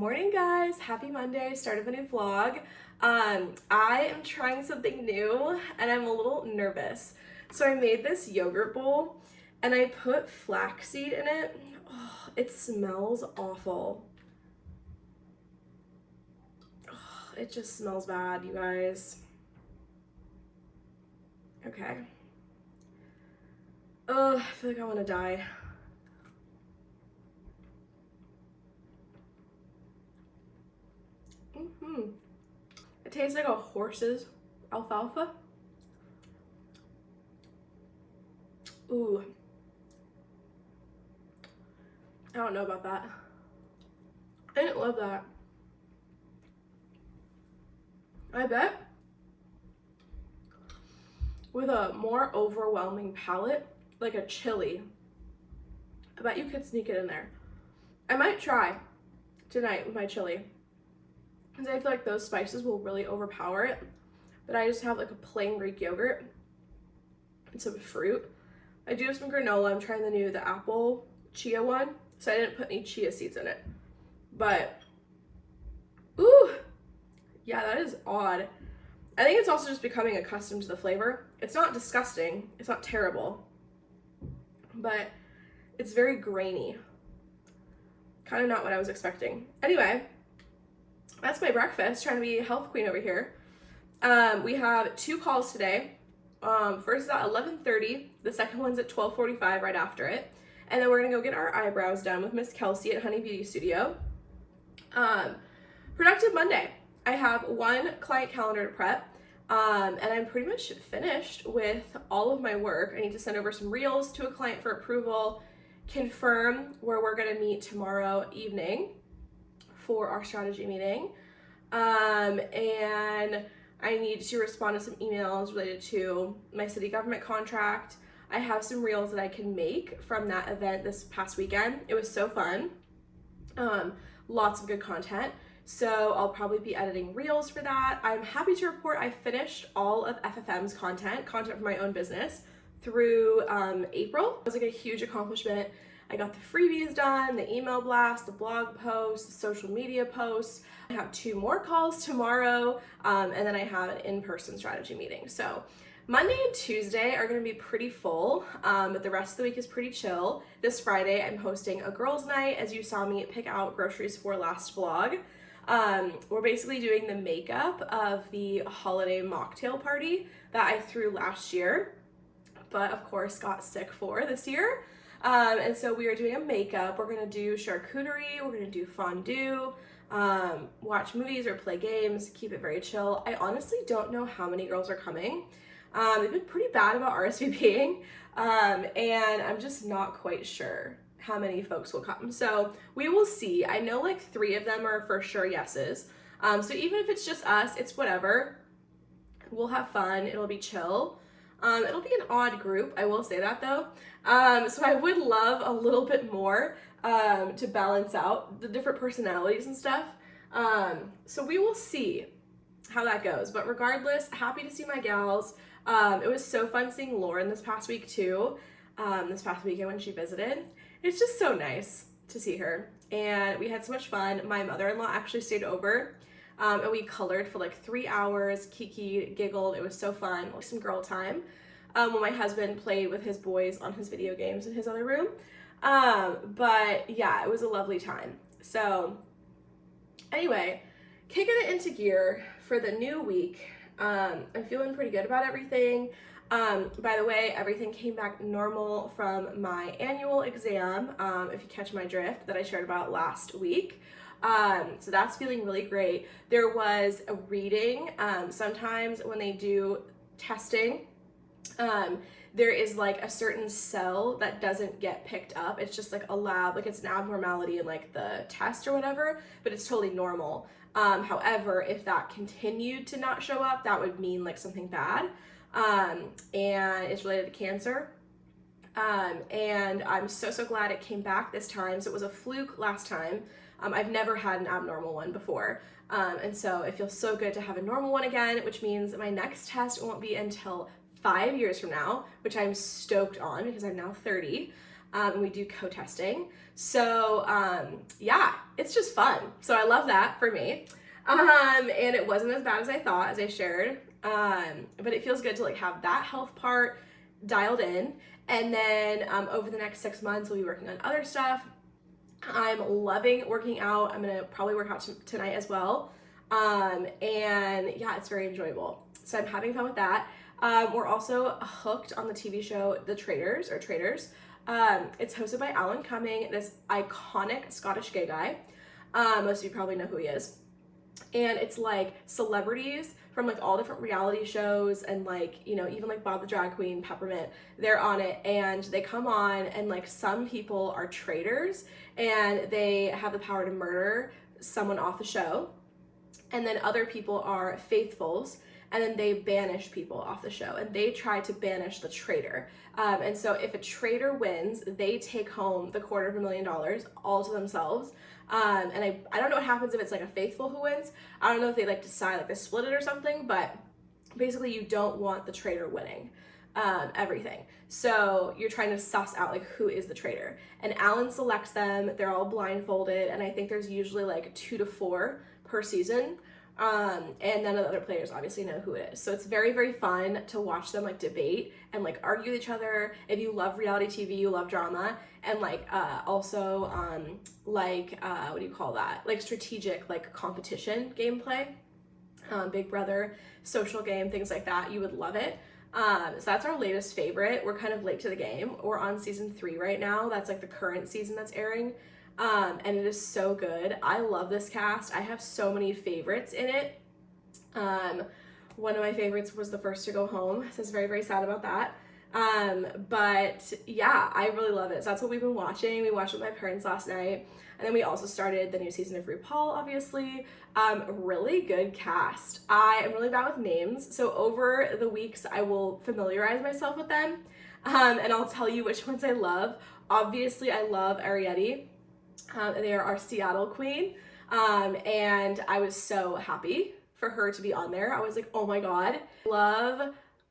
morning, guys. Happy Monday, start of a new vlog. I am trying something new and I'm a little nervous. So I made this yogurt bowl and I put flaxseed in it. Oh, it smells awful. Oh, it just smells bad, you guys. Okay. Oh, I feel like I want to die. It tastes like a horse's alfalfa. Ooh. I don't know about that. I didn't love that. I bet with a more overwhelming palate, like a chili, I bet you could sneak it in there. I might try tonight with my chili, because I feel like those spices will really overpower it. But I just have like a plain Greek yogurt and some fruit. I do have some granola. I'm trying the apple chia one, so I didn't put any chia seeds in it. But, ooh, yeah, that is odd. I think it's also just becoming accustomed to the flavor. It's not disgusting. It's not terrible. But it's very grainy. Kind of not what I was expecting. Anyway, that's my breakfast. Trying to be a health queen over here. We have 2 calls today. First is at 11:30. The second one's at 12:45 right after it. And then we're going to go get our eyebrows done with Miss Kelsey at Honey Beauty Studio. Productive Monday. I have 1 client calendar to prep. And I'm pretty much finished with all of my work. I need to send over some reels to a client for approval, confirm where we're going to meet tomorrow evening for our strategy meeting. And I need to respond to some emails related to my city government contract. I have some reels that I can make from that event this past weekend. It was so fun. Lots of good content. So I'll probably be editing reels for that. I'm happy to report I finished all of FFM's content for my own business through April. It was like a huge accomplishment. I got the freebies done, the email blast, the blog posts, the social media posts. I have 2 more calls tomorrow, and then I have an in-person strategy meeting. So Monday and Tuesday are going to be pretty full, but the rest of the week is pretty chill. This Friday, I'm hosting a girls' night, as you saw me pick out groceries for last vlog. We're basically doing the makeup of the holiday mocktail party that I threw last year, but of course got sick for this year. And so we are doing a makeup. We're gonna do charcuterie, we're gonna do fondue, watch movies or play games, keep it very chill. I honestly don't know how many girls are coming. They've been pretty bad about RSVPing, and I'm just not quite sure how many folks will come. So we will see. I know like 3 of them are for sure yeses. So even if it's just us, it's whatever. We'll have fun. It'll be chill. It'll be an odd group. I will say that though. So I would love a little bit more to balance out the different personalities and stuff. So we will see how that goes. But regardless, happy to see my gals. It was so fun seeing Lauren this past week too. This past weekend when she visited. It's just so nice to see her. And we had so much fun. My mother-in-law actually stayed over, and we colored for like 3 hours, kikied, giggled. It was so fun, like some girl time. When my husband played with his boys on his video games in his other room. But yeah, it was a lovely time. So anyway, kicking it into gear for the new week. I'm feeling pretty good about everything. By the way, everything came back normal from my annual exam, if you catch my drift, that I shared about last week. So that's feeling really great. There was a reading. Sometimes when they do testing, there is like a certain cell that doesn't get picked up. It's just like a lab, like it's an abnormality in like the test or whatever, but it's totally normal. However, if that continued to not show up, that would mean like something bad. And it's related to cancer. And I'm so glad it came back this time. So it was a fluke last time. I've never had an abnormal one before. And so it feels so good to have a normal one again, which means my next test won't be until 5 years from now, which I'm stoked on because I'm now 30. and we do co-testing. So yeah, it's just fun. So I love that for me. And it wasn't as bad as I thought, as I shared. But it feels good to like have that health part dialed in. And then over the next 6 months, we'll be working on other stuff. I'm loving working out. I'm gonna probably work out tonight as well. And yeah, it's very enjoyable. So I'm having fun with that. We're also hooked on the TV show The Traitors. It's hosted by Alan Cumming, this iconic Scottish gay guy. Most of you probably know who he is. And it's like celebrities from like all different reality shows, and like, you know, even like Bob the Drag Queen, Peppermint, they're on it, and they come on, and like some people are traitors and they have the power to murder someone off the show, and then other people are faithfuls, and then they banish people off the show, and they try to banish the traitor. And so if a traitor wins, they take home the $250,000 all to themselves. And I don't know what happens if it's like a faithful who wins. I don't know if they like decide like they split it or something, but basically you don't want the traitor winning everything. So you're trying to suss out like who is the traitor. And Alan selects them, they're all blindfolded, and I think there's usually like 2 to 4 per season. And none of the other players obviously know who it is. So it's very, very fun to watch them like debate and like argue with each other. If you love reality TV, you love drama, and like also what do you call that? Like strategic like competition gameplay, Big Brother, social game, things like that. You would love it. So that's our latest favorite. We're kind of late to the game. We're on season 3 right now. That's like the current season that's airing. And it is so good. I love this cast. I have so many favorites in it. One of my favorites was the first to go home, so I was very, very sad about that. But yeah, I really love it. So that's what we've been watching. We watched it with my parents last night, and then we also started the new season of RuPaul, obviously. Really good cast. I am really bad with names, so over the weeks I will familiarize myself with them, and I'll tell you which ones I love. Obviously, I love Arietti. They are our Seattle queen, and I was so happy for her to be on there. I was like, oh my god.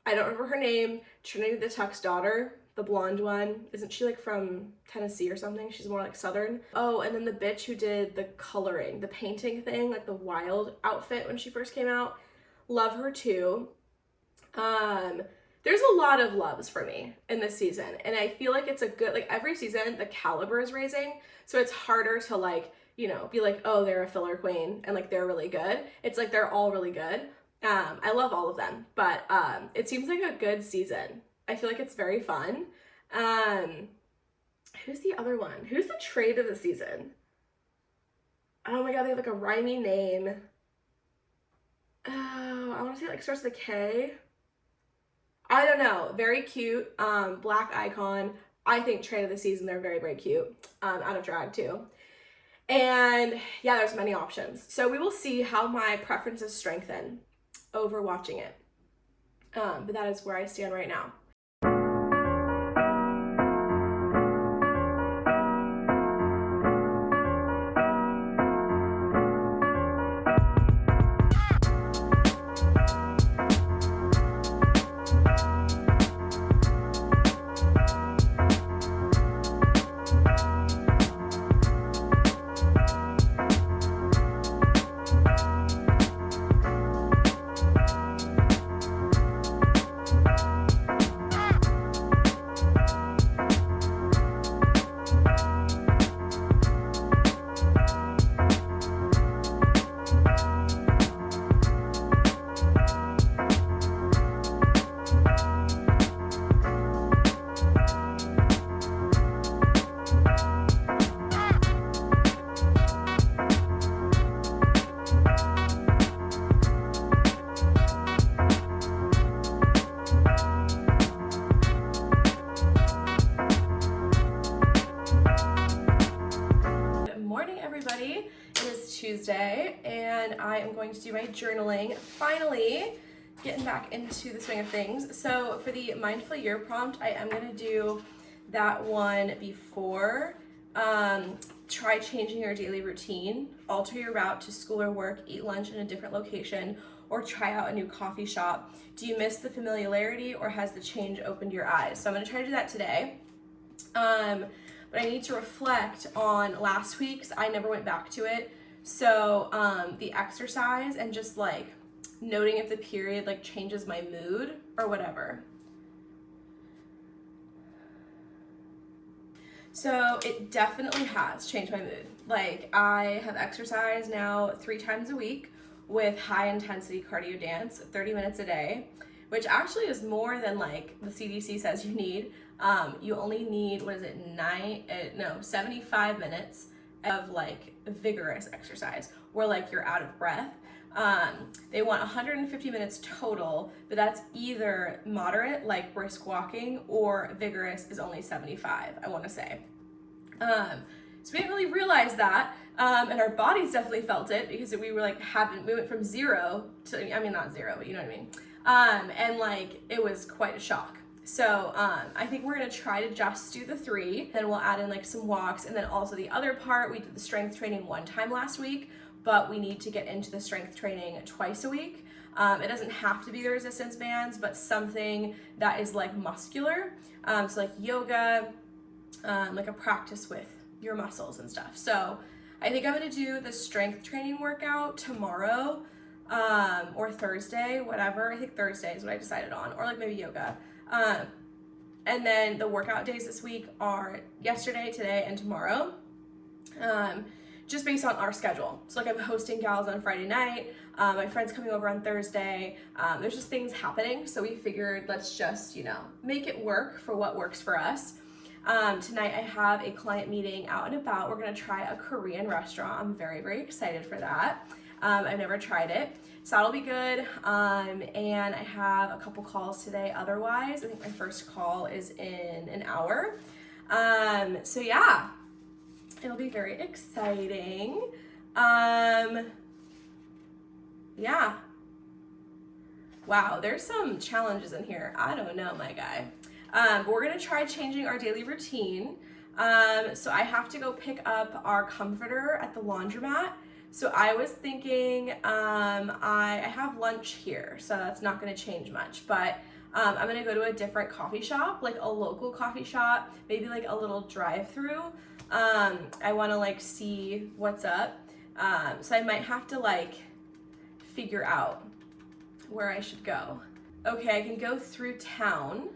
I don't remember her name, Trinity the Tuck's daughter, the blonde one. Isn't she like from Tennessee or something? She's more like southern. Oh, and then the bitch who did the coloring, the painting thing, like the wild outfit when she first came out. Love her too. There's a lot of loves for me in this season, and I feel like it's a good, like every season the caliber is raising, so it's harder to like, you know, be like, oh, they're a filler queen and like they're really good. It's like they're all really good. I love all of them, but it seems like a good season. I feel like it's very fun. Who's the other one? Who's the trade of the season? Oh my god, they have like a rhymey name. Oh, I want to say it like starts with a K. I don't know. Very cute. Black icon. I think trade of the season, they're very, very cute. Out of drag too. And yeah, there's many options. So we will see how my preferences strengthen over watching it. But that is where I stand right now. Tuesday, and I am going to do my journaling. Finally, getting back into the swing of things. So for the Mindful Year prompt, I am going to do that one before. Try changing your daily routine, alter your route to school or work, eat lunch in a different location, or try out a new coffee shop. Do you miss the familiarity, or has the change opened your eyes? So I'm going to try to do that today. but I need to reflect on last week's. I never went back to it. So the exercise and just like noting if the period like changes my mood or whatever. So it definitely has changed my mood. Like I have exercised now 3 times a week with high intensity cardio dance, 30 minutes a day, which actually is more than like the CDC says you need. You only need, 75 minutes of like vigorous exercise where like you're out of breath. They want 150 minutes total, but that's either moderate, like brisk walking, or vigorous is only 75, I want to say. So we didn't really realize that, and our bodies definitely felt it because we were like we went from 0 to, I mean not 0, but you know what I mean. And like it was quite a shock. So I think we're gonna try to just do the 3, then we'll add in like some walks, and then also the other part, we did the strength training 1 time last week, but we need to get into the strength training twice a week. It doesn't have to be the resistance bands, but something that is like muscular, so like yoga, like a practice with your muscles and stuff. So I think I'm gonna do the strength training workout tomorrow, or Thursday, whatever. I think Thursday is what I decided on, or like maybe yoga. And then the workout days this week are yesterday, today, and tomorrow, just based on our schedule. So like I'm hosting gals on Friday night, my friend's coming over on Thursday. There's just things happening, so we figured let's just, make it work for what works for us. Tonight I have a client meeting out and about. We're gonna try a Korean restaurant. I'm very, very excited for that. I've never tried it, so that'll be good. And I have a couple calls today otherwise. I think my first call is in an hour. So yeah, it'll be very exciting. Yeah. Wow, there's some challenges in here. I don't know, my guy. But we're gonna try changing our daily routine. So I have to go pick up our comforter at the laundromat. So I was thinking, I have lunch here, so that's not gonna change much, but I'm gonna go to a different coffee shop, like a local coffee shop, maybe like a little drive-through. I wanna like see what's up. So I might have to like figure out where I should go. Okay, I can go through town.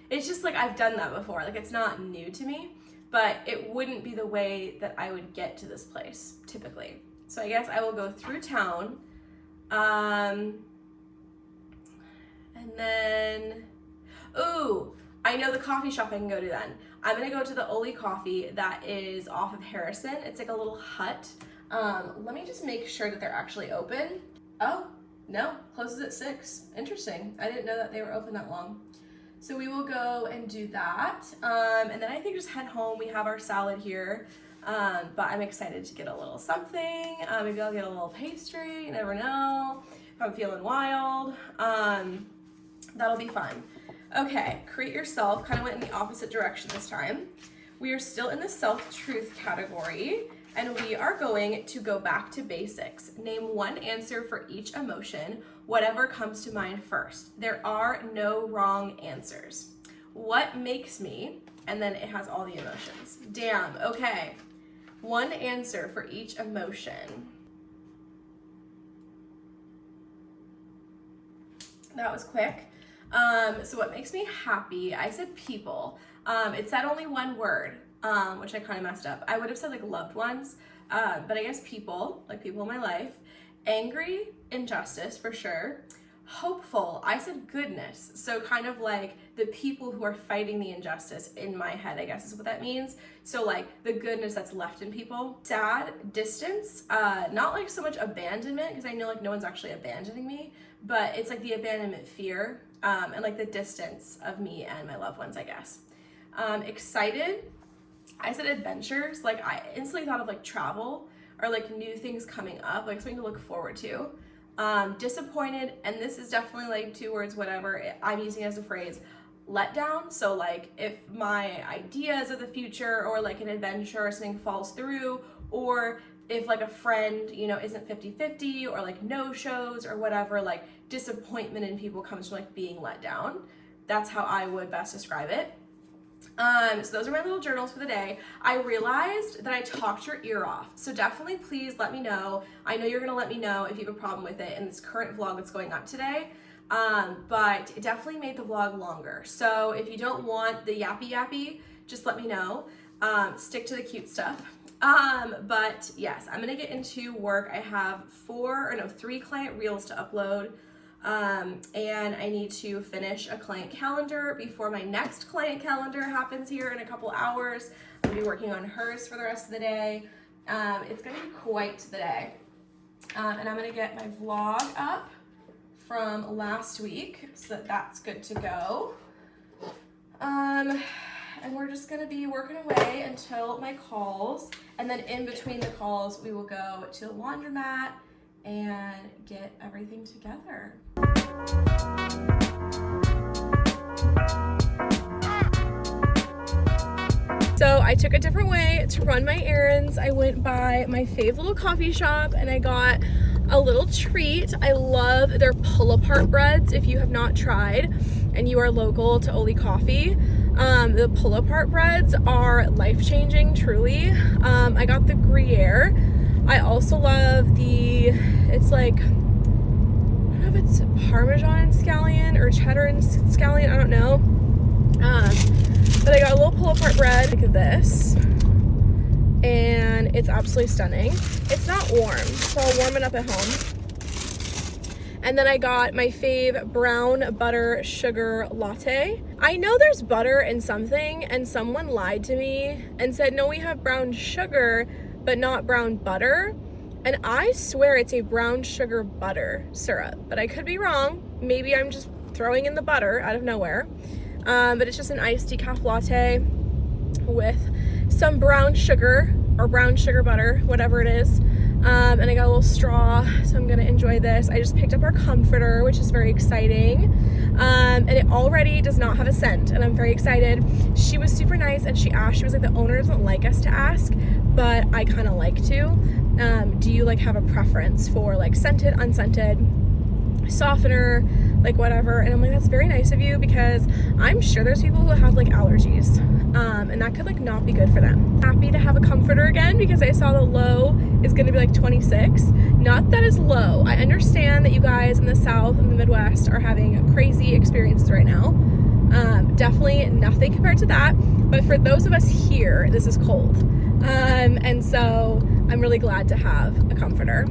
It's just like I've done that before, like it's not new to me, but it wouldn't be the way that I would get to this place typically. So I guess I will go through town, and then, ooh, I know the coffee shop I can go to then. I'm gonna go to the Oli Coffee that is off of Harrison. It's like a little hut. Let me just make sure that they're actually open. Oh, no, closes at 6. Interesting. I didn't know that they were open that long. So we will go and do that. And then I think just head home. We have our salad here. But I'm excited to get a little something. Maybe I'll get a little pastry, you never know. If I'm feeling wild, that'll be fun. Okay, create yourself, kind of went in the opposite direction this time. We are still in the self-truth category, and we are going to go back to basics. Name one answer for each emotion, whatever comes to mind first. There are no wrong answers. What makes me, and then it has all the emotions. Damn, okay. One answer for each emotion. That was quick. So what makes me happy? I said people. It said only one word, which I kind of messed up. I would have said like loved ones, but I guess people, like people in my life. Angry, injustice for sure. Hopeful, I said goodness. So kind of like the people who are fighting the injustice in my head, I guess is what that means. So like the goodness that's left in people. Sad, distance, not like so much abandonment, because I know like no one's actually abandoning me, but it's like the abandonment fear, and like the distance of me and my loved ones, I guess. Excited, I said adventures. Like I instantly thought of like travel or like new things coming up, like something to look forward to. Disappointed, and this is definitely like 2 words, whatever, I'm using it as a phrase, let down. So like if my ideas of the future or like an adventure or something falls through, or if like a friend, isn't 50-50 or like no shows or whatever, like disappointment in people comes from like being let down. That's how I would best describe it. So those are my little journals for the day. I realized that I talked your ear off. So definitely please let me know. I know you're gonna let me know if you have a problem with it in this current vlog that's going up today. But it definitely made the vlog longer. So if you don't want the yappy, just let me know. Stick to the cute stuff. But yes, I'm gonna get into work. I have 3 client reels to upload. And I need to finish a client calendar before my next client calendar happens here in a couple hours. I'm gonna be working on hers for the rest of the day. It's gonna be quite the day. And I'm gonna get my vlog up from last week so that that's good to go. And we're just gonna be working away until my calls. And then in between the calls, we will go to the laundromat and get everything together. So I took a different way to run my errands. I went by my fave little coffee shop and I got a little treat. I love their pull-apart breads. If you have not tried and you are local to Oli Coffee, the pull-apart breads are life-changing, truly. I got the Gruyere. I also love it's like, I don't know if it's Parmesan and scallion or cheddar and scallion, I don't know. But I got a little pull-apart bread like this, and it's absolutely stunning. It's not warm, so I'll warm it up at home. And then I got my fave brown butter sugar latte. I know there's butter in something, and someone lied to me and said, no, we have brown sugar, but not brown butter. And I swear it's a brown sugar butter syrup, but I could be wrong. Maybe I'm just throwing in the butter out of nowhere. But it's just an iced decaf latte with some brown sugar or brown sugar butter, whatever it is. And I got a little straw, so I'm gonna enjoy this. I just picked up our comforter, which is very exciting. And it already does not have a scent, and I'm very excited. She was super nice, and she was like, the owner doesn't like us to ask, but I kind of like to. Do you like have a preference for like scented, unscented, softener, like whatever? And I'm like, that's very nice of you, because I'm sure there's people who have like allergies, and that could like not be good for them. Happy to have a comforter again, because I saw the low is gonna be like 26. Not that is low. I understand that you guys in the South and the Midwest are having crazy experiences right now. Definitely nothing compared to that, but for those of us here, this is cold. And so I'm really glad to have a comforter.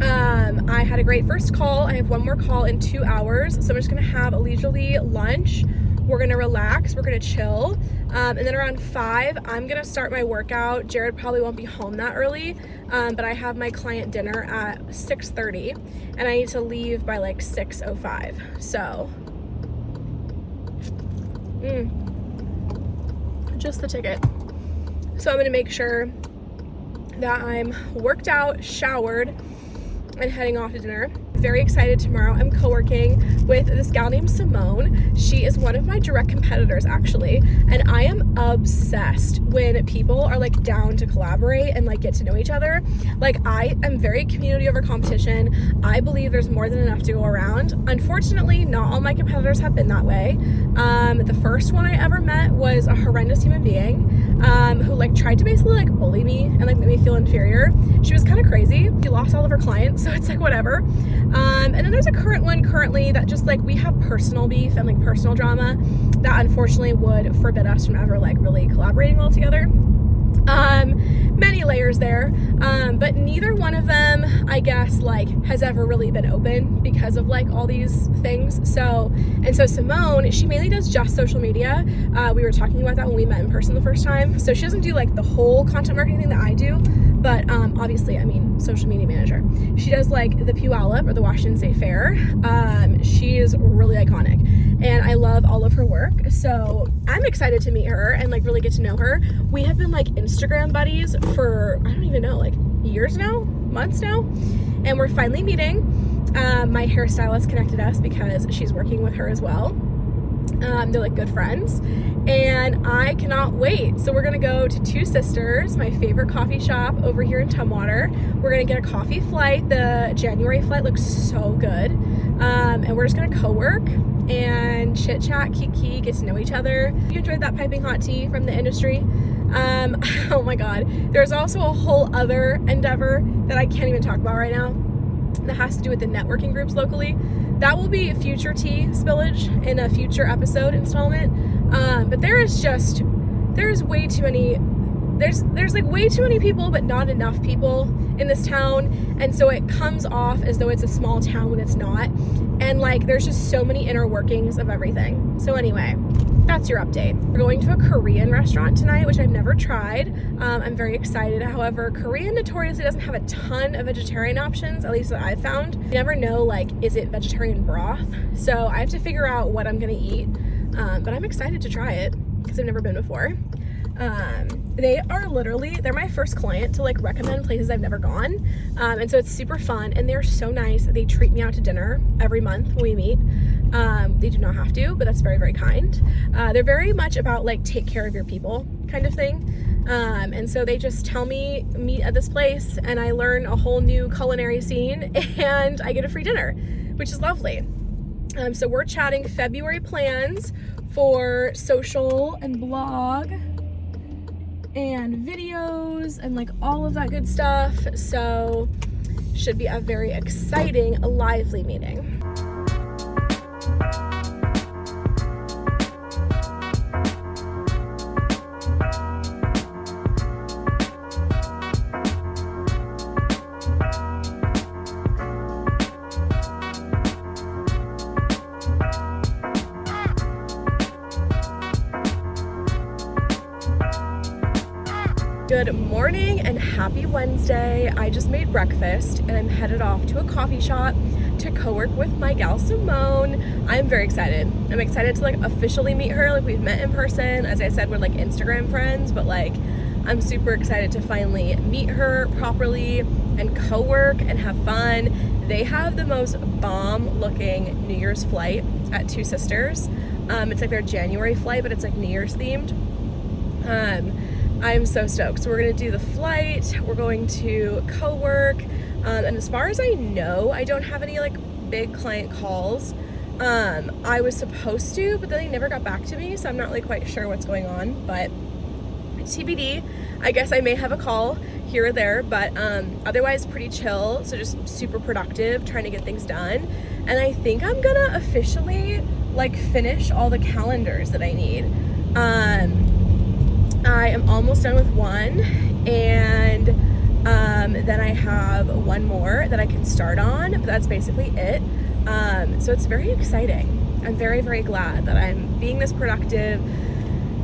I had a great first call. I have one more call in 2 hours, so I'm just gonna have a leisurely lunch. We're gonna relax, we're gonna chill, and then around 5, I'm gonna start my workout. Jared probably won't be home that early, but I have my client dinner at 6:30, and I need to leave by like 6:05, so just the ticket. So I'm gonna make sure that I'm worked out, showered, and heading off to dinner. Very excited. Tomorrow I'm co-working with this gal named Simone. She is one of my direct competitors, actually, and I am obsessed when people are like down to collaborate and like get to know each other. Like, I am very community over competition. I believe there's more than enough to go around. Unfortunately, not all my competitors have been that way. The first one I ever met was a horrendous human being who like tried to basically like bully me and like make me feel inferior. She was kind of crazy. She lost all of her clients, so it's like whatever. And then there's a one currently that just like we have personal beef and like personal drama that unfortunately would forbid us from ever like really collaborating well together. Many layers there, but neither one of them, I guess, like has ever really been open because of like all these things. So Simone, she mainly does just social media. We were talking about that when we met in person the first time. So she doesn't do like the whole content marketing thing that I do, but obviously, I mean, social media manager. She does like the Puyallup or the Washington State Fair. She is really iconic, and I love all of her work. So I'm excited to meet her and like really get to know her. We have been like Instagram buddies for, I don't even know, like years now, months now, and we're finally meeting. My hairstylist connected us because she's working with her as well. They're like good friends, and I cannot wait. So we're gonna go to Two Sisters, my favorite coffee shop over here in Tumwater. We're gonna get a coffee flight. The January flight looks so good, and we're just gonna co-work and chit chat, kiki, get to know each other. You enjoyed that piping hot tea from the industry? Oh my god, there's also a whole other endeavor that I can't even talk about right now that has to do with the networking groups locally. That will be future tea spillage in a future episode installment. But there's way too many, there's like way too many people, but not enough people in this town. And so it comes off as though it's a small town when it's not. And like, there's just so many inner workings of everything. So anyway, that's your update. We're going to a Korean restaurant tonight, which I've never tried. I'm very excited. However, Korean notoriously doesn't have a ton of vegetarian options, at least that I've found. You never know, like, is it vegetarian broth? So I have to figure out what I'm gonna eat. But I'm excited to try it because I've never been before. They're my first client to like recommend places I've never gone. And so it's super fun, and they're so nice. They treat me out to dinner every month when we meet. They do not have to, but that's very, very kind. They're very much about like take care of your people kind of thing. And so they just tell me meet at this place, and I learn a whole new culinary scene, and I get a free dinner, which is lovely. So we're chatting February plans for social and blog and videos and like all of that good stuff. So should be a very exciting, lively meeting. Good morning and happy Wednesday. I just made breakfast and I'm headed off to a coffee shop to co-work with my gal Simone. I'm very excited. I'm excited to like officially meet her. Like, we've met in person. As I said, we're like Instagram friends, but like I'm super excited to finally meet her properly and co-work and have fun. They have the most bomb looking New Year's flight at Two Sisters. It's like their January flight, but it's like New Year's themed. I'm so stoked. So we're gonna do the flight, we're going to co-work, and as far as I know, I don't have any like big client calls. I was supposed to, but then they never got back to me, so I'm not really quite sure what's going on, but TBD. I guess I may have a call here or there, but otherwise pretty chill, so just super productive, trying to get things done. And I think I'm gonna officially like finish all the calendars that I need. I am almost done with one, and then I have one more that I can start on, but that's basically it. So it's very exciting. I'm very, very glad that I'm being this productive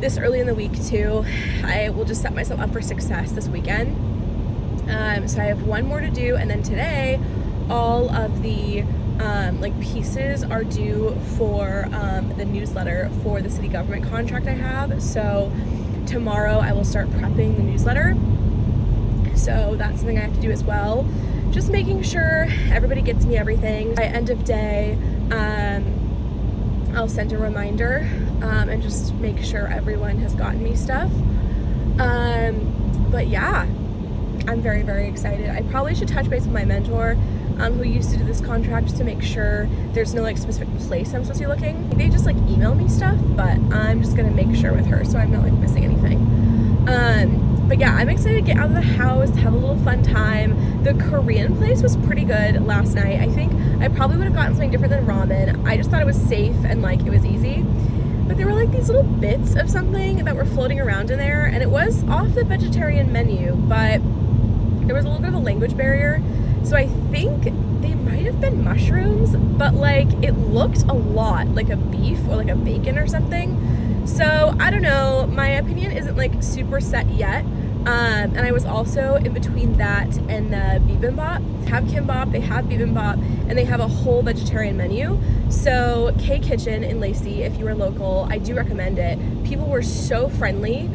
this early in the week too. I will just set myself up for success this weekend. So I have one more to do, and then today all of the like pieces are due for the newsletter for the city government contract I have. So tomorrow I will start prepping the newsletter. So that's something I have to do as well. Just making sure everybody gets me everything. By end of day, I'll send a reminder and just make sure everyone has gotten me stuff. But yeah, I'm very, very excited. I probably should touch base with my mentor who used to do this contract, just to make sure there's no like specific place I'm supposed to be looking. They just like email me stuff, but I'm just gonna make sure with her so I'm not like missing anything. But yeah, I'm excited to get out of the house, have a little fun time. The Korean place was pretty good last night. I think I probably would have gotten something different than ramen. I just thought it was safe and like it was easy. But there were like these little bits of something that were floating around in there, and it was off the vegetarian menu, but there was a little bit of a language barrier. So I think they might have been mushrooms, but like it looked a lot like a beef or like a bacon or something. So I don't know, my opinion isn't like super set yet. And I was also in between that and the bibimbap. They have kimbap, they have bibimbap, and they have a whole vegetarian menu. So K Kitchen in Lacey, if you are local, I do recommend it. People were so friendly,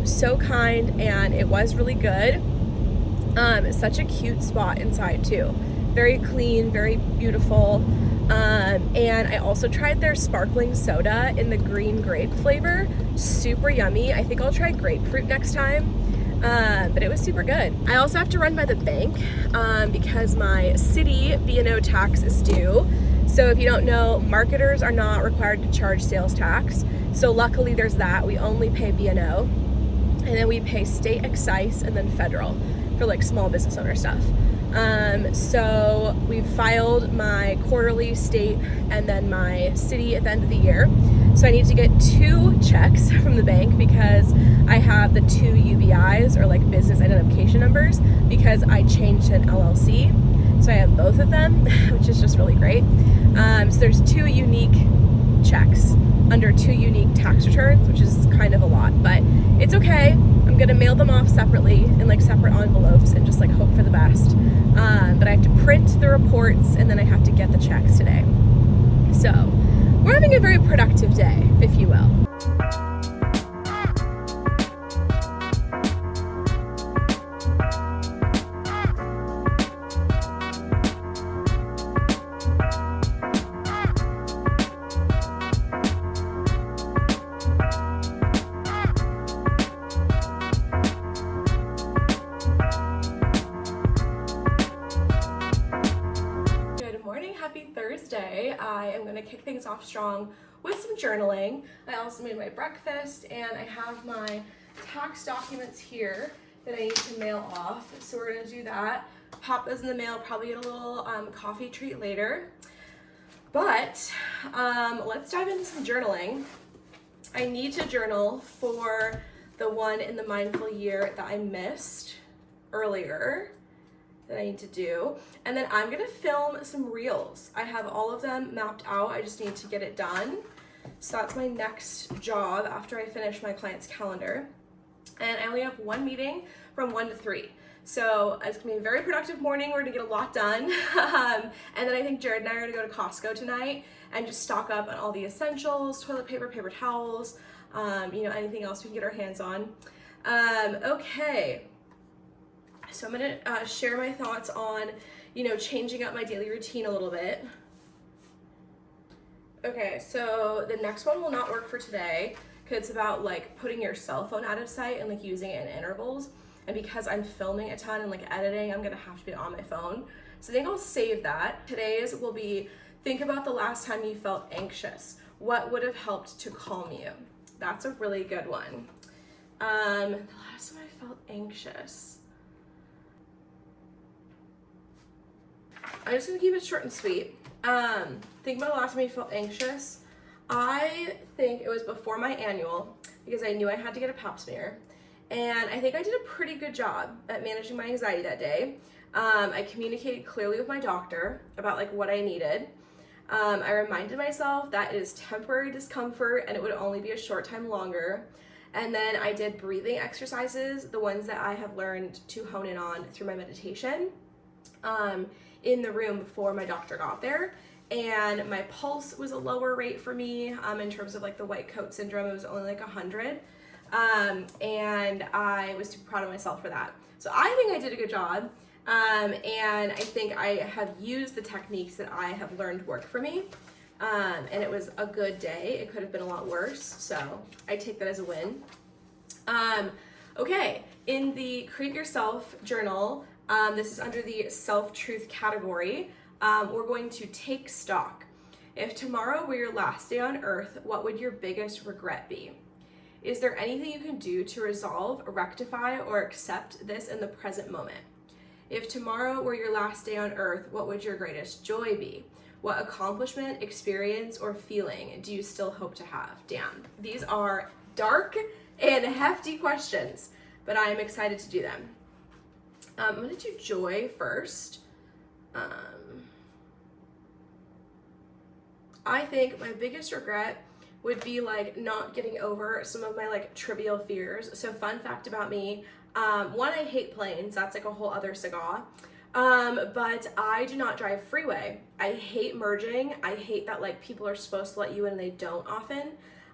so kind, and it was really good. Such a cute spot inside too. Very clean, very beautiful. And I also tried their sparkling soda in the green grape flavor. Super yummy. I think I'll try grapefruit next time. But it was super good. I also have to run by the bank because my city B&O tax is due. So if you don't know, marketers are not required to charge sales tax. So luckily there's that. We only pay B&O. And then we pay state excise and then federal for like small business owner stuff. So we filed my quarterly, state, and then my city at the end of the year. So I need to get 2 checks from the bank because I have the 2 UBIs, or like business identification numbers, because I changed to an LLC. So I have both of them, which is just really great. So there's 2 unique checks under 2 unique tax returns, which is kind of a lot, but it's okay. I'm gonna mail them off separately in like separate envelopes and just like hope for the best. But I have to print the reports and then I have to get the checks today. So we're having a very productive day, if you will. Thursday. I am going to kick things off strong with some journaling. I also made my breakfast and I have my tax documents here that I need to mail off. So we're going to do that. Pop those in the mail, probably get a little coffee treat later. But let's dive into some journaling. I need to journal for the one in the mindful year that I missed earlier, that I need to do. And then I'm gonna film some reels. I have all of them mapped out. I just need to get it done. So that's my next job after I finish my client's calendar. And I only have one meeting from 1 to 3. So it's gonna be a very productive morning. We're gonna get a lot done. And then I think Jared and I are gonna go to Costco tonight and just stock up on all the essentials, toilet paper, paper towels, anything else we can get our hands on. Okay. So I'm gonna share my thoughts on, changing up my daily routine a little bit. Okay, so the next one will not work for today because it's about like putting your cell phone out of sight and like using it in intervals. And because I'm filming a ton and like editing, I'm gonna have to be on my phone. So I think I'll save that. Today's will be, think about the last time you felt anxious. What would have helped to calm you? That's a really good one. The last time I felt anxious. I'm just gonna keep it short and sweet. Think about the last time you felt anxious. I think it was before my annual because I knew I had to get a pap smear. And I think I did a pretty good job at managing my anxiety that day. I communicated clearly with my doctor about like what I needed. I reminded myself that it is temporary discomfort and it would only be a short time longer. And then I did breathing exercises, the ones that I have learned to hone in on through my meditation, in the room before my doctor got there. And my pulse was a lower rate for me in terms of like the white coat syndrome. It was only like 100. And I was super proud of myself for that. So I think I did a good job. And I think I have used the techniques that I have learned work for me. And it was a good day. It could have been a lot worse. So I take that as a win. Okay, in the Create Yourself journal, this is under the self-truth category. We're going to take stock. If tomorrow were your last day on earth, what would your biggest regret be? Is there anything you can do to resolve, rectify, or accept this in the present moment? If tomorrow were your last day on earth, what would your greatest joy be? What accomplishment, experience, or feeling do you still hope to have? Damn, these are dark and hefty questions, but I am excited to do them. I'm gonna do joy first. I think my biggest regret would be like not getting over some of my like trivial fears. So fun fact about me, one, I hate planes. That's like a whole other saga. But I do not drive freeway. I hate merging. I hate that like people are supposed to let you in and they don't often.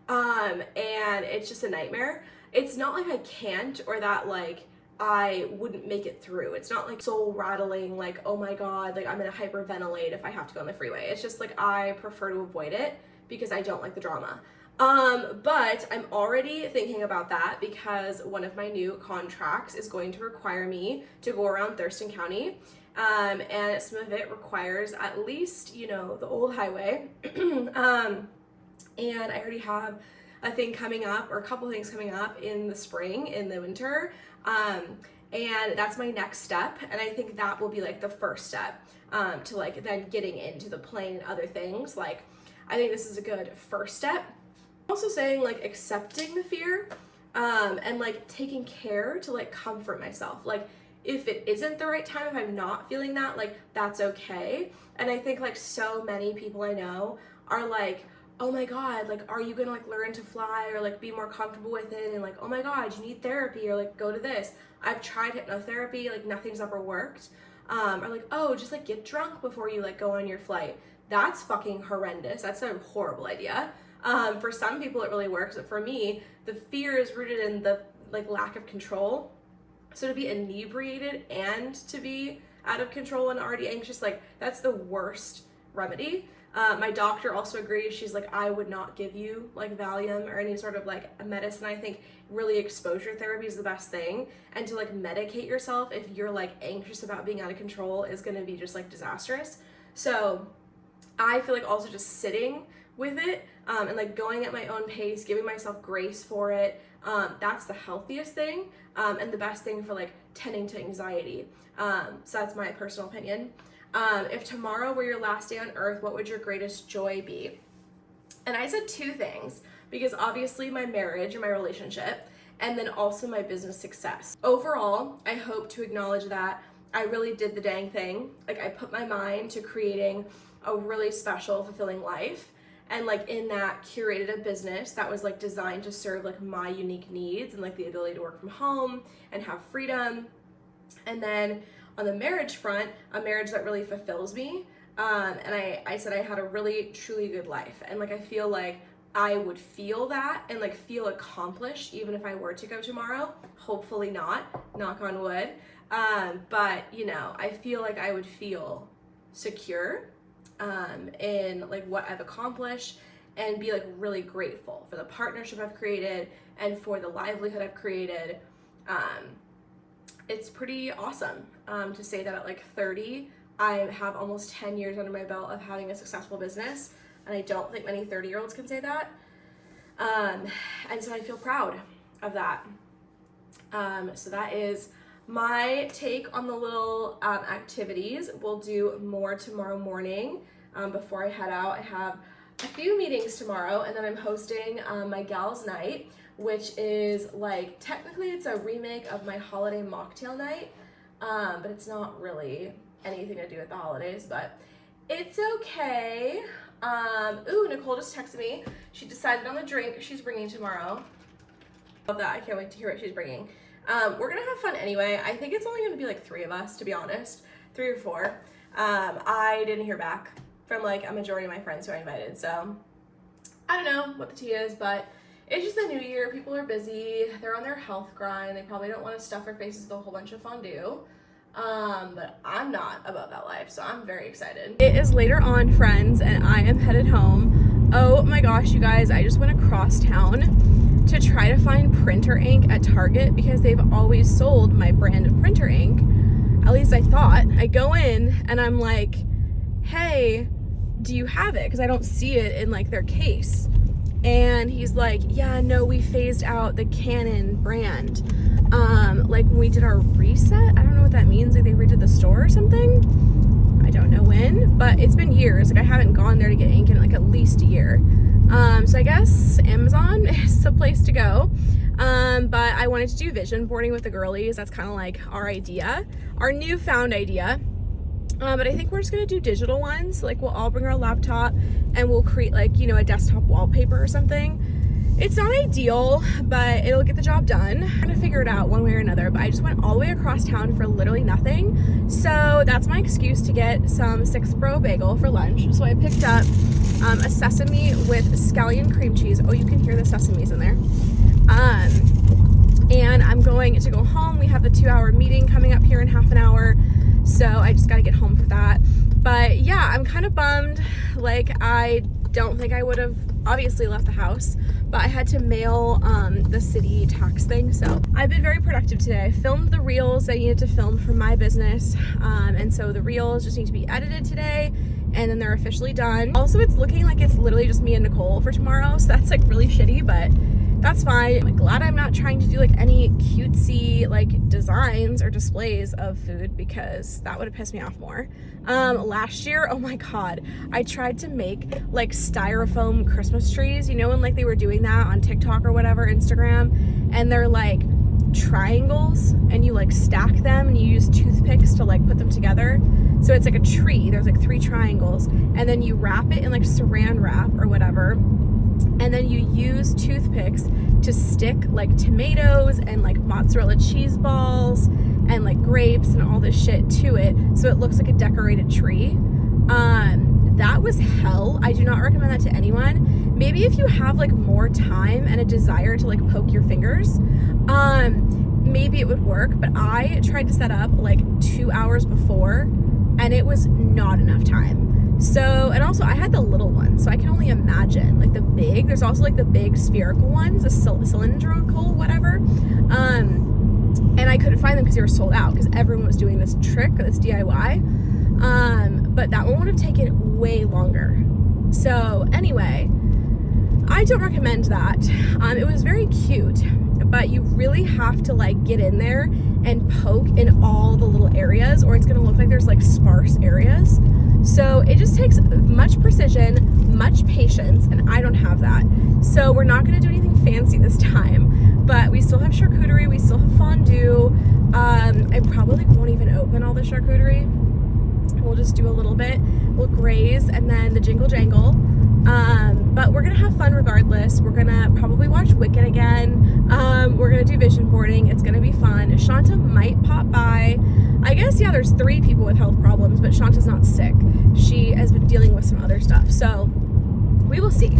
And it's just a nightmare. It's not like I can't or that like I wouldn't make it through. It's not like soul rattling, like, oh my God, like I'm gonna hyperventilate if I have to go on the freeway. It's just like I prefer to avoid it because I don't like the drama. But I'm already thinking about that because one of my new contracts is going to require me to go around Thurston County. And some of it requires at least, you know, the old highway. And I already have a thing coming up, or a couple things coming up in the spring, in the winter. And that's my next step. And I think that will be like the first step, to like then getting into the plane and other things. Like, I think this is a good first step. Also saying like accepting the fear, and like taking care to like comfort myself. Like, if it isn't the right time, if I'm not feeling that, like that's okay. And I think like so many people I know are like, oh my God, like, are you gonna like learn to fly or like be more comfortable with it? And like, oh my God, you need therapy, or like go to this. I've tried hypnotherapy, like nothing's ever worked. Or like, oh, just like get drunk before you like go on your flight. That's fucking horrendous. That's a horrible idea. For some people it really works, but for me, the fear is rooted in the like lack of control. So to be inebriated and to be out of control and already anxious, like that's the worst remedy. My doctor also agrees. She's like, I would not give you like Valium or any sort of like a medicine. I think really exposure therapy is the best thing. And to like medicate yourself if you're like anxious about being out of control is gonna be just like disastrous. So I feel like also just sitting with it, and like going at my own pace, giving myself grace for it, that's the healthiest thing, and the best thing for like tending to anxiety. So that's my personal opinion. If tomorrow were your last day on earth, what would your greatest joy be? And I said two things, because obviously my marriage and my relationship, and then also my business success. Overall, I hope to acknowledge that I really did the dang thing. Like, I put my mind to creating a really special, fulfilling life. And like in that curated a business that was like designed to serve like my unique needs and like the ability to work from home and have freedom. And then on the marriage front, a marriage that really fulfills me. And I said I had a really truly good life. And like I feel like I would feel that and like feel accomplished even if I were to go tomorrow. Hopefully not, knock on wood. But you know, I feel like I would feel secure in like what I've accomplished, and be like really grateful for the partnership I've created and for the livelihood I've created. It's pretty awesome to say that at like 30, I have almost 10 years under my belt of having a successful business, and I don't think many 30-year-olds can say that. And so I feel proud of that. So that is my take on the little activities. We'll do more tomorrow morning. Before I head out, I have a few meetings tomorrow, and then I'm hosting my Gals Night, which is like, technically it's a remake of my holiday mocktail night, but it's not really anything to do with the holidays, but it's okay. Ooh, Nicole just texted me. She decided on the drink she's bringing tomorrow. Love that. I can't wait to hear what she's bringing. We're gonna have fun anyway. I think it's only gonna be like 3 of us, to be honest, 3 or 4. I didn't hear back from like a majority of my friends who I invited, so I don't know what the tea is, but it's just the new year. People are busy. They're on their health grind. They probably don't want to stuff their faces with a whole bunch of fondue. But I'm not above that life, so I'm very excited. It is later on, friends, and I am headed home. Oh my gosh, you guys, I just went across town to try to find printer ink at Target because they've always sold my brand of printer ink. At least I thought. I go in and I'm like, hey, do you have it? Because I don't see it in like their case. And he's like, yeah, no, we phased out the Canon brand. Like when we did our reset, I don't know what that means. Like they redid the store or something. I don't know when, but it's been years. Like I haven't gone there to get ink in like at least a year. So I guess Amazon is the place to go. But I wanted to do vision boarding with the girlies. That's kind of like our idea, our newfound idea. But I think we're just gonna do digital ones. Like we'll all bring our laptop and we'll create like, you know, a desktop wallpaper or something. It's not ideal, but it'll get the job done. I'm gonna figure it out one way or another, but I just went all the way across town for literally nothing. So that's my excuse to get some 6 Bro bagel for lunch. So I picked up a sesame with scallion cream cheese. Oh, you can hear the sesames in there. and I'm going to go home. We have the 2-hour meeting coming up here in half an hour, so I just got to get home for that. But yeah, I'm kind of bummed. Like, I don't think I would have obviously left the house, but I had to mail the city tax thing. So I've been very productive today. I filmed the reels I needed to film for my business, and so the reels just need to be edited today, and then they're officially done. Also, it's looking like it's literally just me and Nicole for tomorrow, so that's like really shitty, but that's fine. I'm glad I'm not trying to do like any cutesy like designs or displays of food, because that would have pissed me off more. Last year, oh my god, I tried to make like styrofoam Christmas trees, you know, when like they were doing that on TikTok or whatever, Instagram, and they're like triangles and you like stack them and you use toothpicks to like put them together. So it's like a tree, there's like 3 triangles, and then you wrap it in like saran wrap or whatever, and then you use toothpicks to stick like tomatoes and like mozzarella cheese balls and like grapes and all this shit to it, so it looks like a decorated tree. That was hell. I do not recommend that to anyone. Maybe if you have like more time and a desire to like poke your fingers, maybe it would work, but I tried to set up like 2 hours before and it was not enough time. So, and also I had the little one, so I can only imagine like the big, there's also like the big spherical ones, the cylindrical, whatever. And I couldn't find them because they were sold out, because everyone was doing this trick, this DIY. But that one would have taken way longer. So anyway, I don't recommend that. It was very cute, but you really have to like get in there and poke in all the little areas, or it's gonna look like there's like sparse areas. So it just takes much precision, much patience, and I don't have that. So we're not gonna do anything fancy this time, but we still have charcuterie, we still have fondue. I probably won't even open all the charcuterie. We'll just do a little bit, we'll graze, and then the jingle jangle. But we're gonna have fun regardless. We're gonna probably watch Wicked again. We're gonna do vision boarding. It's gonna be fun. Shanta might pop by. I guess, yeah, there's 3 people with health problems, but Shanta's not sick. She has been dealing with some other stuff, so we will see.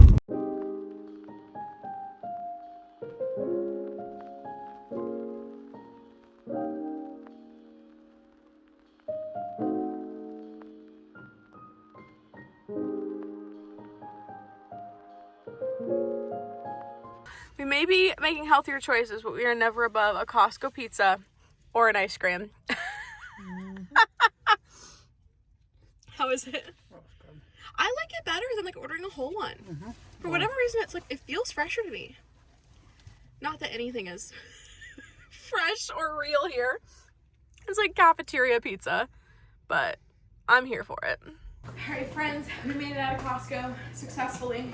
We may be making healthier choices, but we are never above a Costco pizza or an ice cream. How is it? I like it better than like ordering a whole one. For whatever reason, it's like, it feels fresher to me. Not that anything is fresh or real here. It's like cafeteria pizza, but I'm here for it. All right, friends, we made it out of Costco successfully.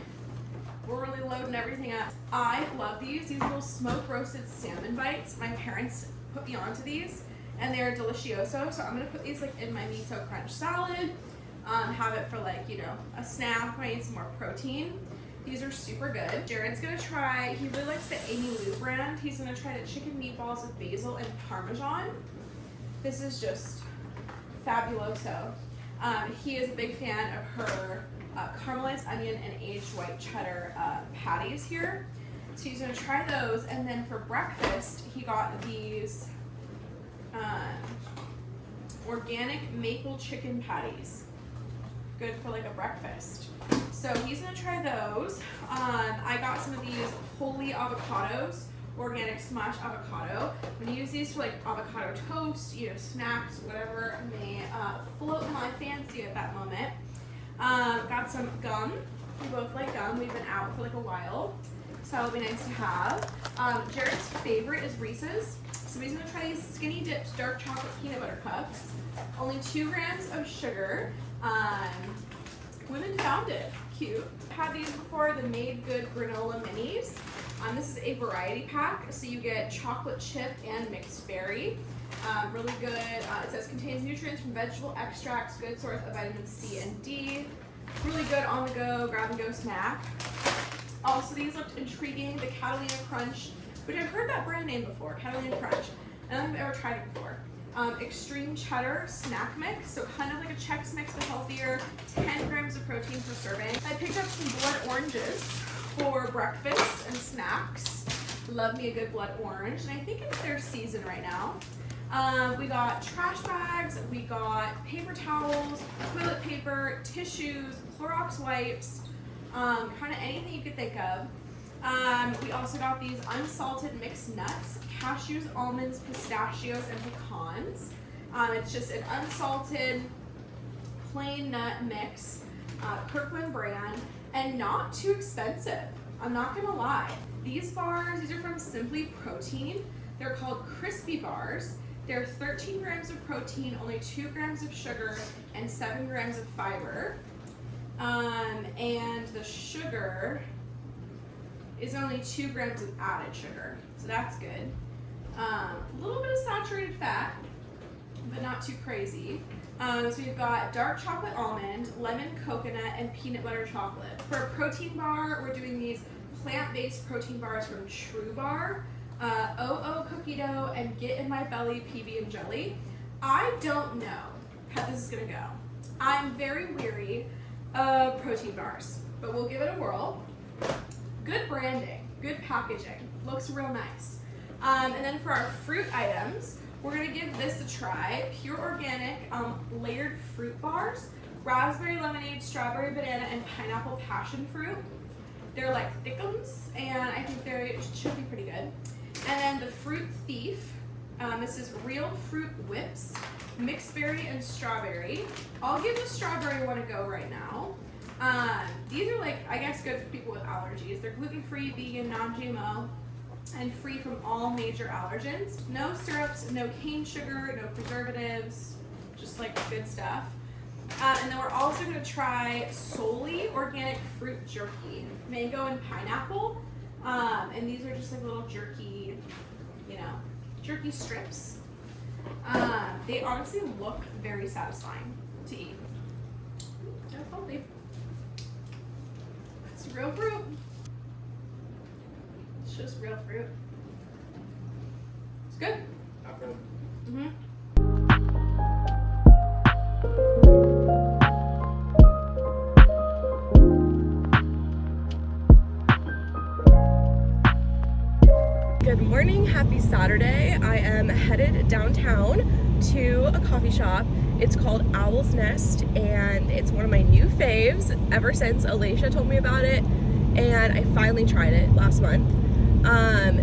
We're really loading everything up. I love these little smoke roasted salmon bites. My parents put me onto these and they're delicioso. So I'm gonna put these like in my miso crunch salad, have it for like, you know, a snack when I need some more protein. These are super good. Jared's gonna try, he really likes the Amy Lou brand. He's gonna try the chicken meatballs with basil and Parmesan. This is just fabuloso. He is a big fan of her caramelized onion and aged white cheddar patties here. So he's gonna try those, and then for breakfast, he got these organic maple chicken patties. Good for like a breakfast. So he's gonna try those. I got some of these holy avocados, organic smash avocado. I'm gonna use these for like avocado toast, you know, snacks, whatever may float my fancy at that moment. Got some gum. We both like gum. We've been out for like a while, so that'll be nice to have. Jared's favorite is Reese's, so he's gonna try these skinny dipped dark chocolate peanut butter cups. Only 2 grams of sugar. Women found it. Cute. Had these before, the Made Good granola minis. This is a variety pack, so you get chocolate chip and mixed berry. Really good. It says contains nutrients from vegetable extracts, good source of vitamin C and D. Really good on the go, grab and go snack. Also, these looked intriguing. The Catalina Crunch, which I've heard that brand name before, Catalina Crunch. I don't think I've ever tried it before. Extreme cheddar snack mix, so kind of like a Chex Mix but healthier. 10 grams of protein per serving. I picked up some blood oranges for breakfast and snacks. Love me a good blood orange, and I think it's their season right now. We got trash bags, we got paper towels, toilet paper, tissues, Clorox wipes, kind of anything you could think of. We also got these unsalted mixed nuts, cashews, almonds, pistachios, and pecans. It's just an unsalted plain nut mix, Kirkland brand, and not too expensive. I'm not gonna lie. These bars, these are from Simply Protein. They're called crispy bars. They're 13 grams of protein, only 2 grams of sugar, and 7 grams of fiber. And the sugar is only 2 grams of added sugar, so that's good. A little bit of saturated fat, but not too crazy. So we've got dark chocolate almond, lemon coconut, and peanut butter chocolate. For a protein bar, we're doing these plant-based protein bars from True Bar, OO cookie dough, and Get in My Belly PB and jelly. I don't know how this is gonna go. I'm very weary of protein bars, but we'll give it a whirl. Good branding, good packaging, looks real nice. And then for our fruit items, we're gonna give this a try. Pure organic layered fruit bars, raspberry lemonade, strawberry banana, and pineapple passion fruit. They're like thickums, and I think they should be pretty good. And then the Fruit Thief, this is real fruit whips, mixed berry and strawberry. I'll give the strawberry one a go right now. These are like, I guess, good for people with allergies. They're gluten-free, vegan, non-GMO, and free from all major allergens. No syrups, no cane sugar, no preservatives, just like good stuff. And then we're also gonna try solely organic fruit jerky, mango and pineapple. And these are just like little jerky, jerky strips. They honestly look very satisfying to eat. They're healthy. It's real fruit. It's just real fruit. It's good. Mm-hmm. Good morning, happy Saturday. I am headed downtown to a coffee shop. It's called Owl's Nest, and it's one of my new faves ever since Alicia told me about it, and I finally tried it last month.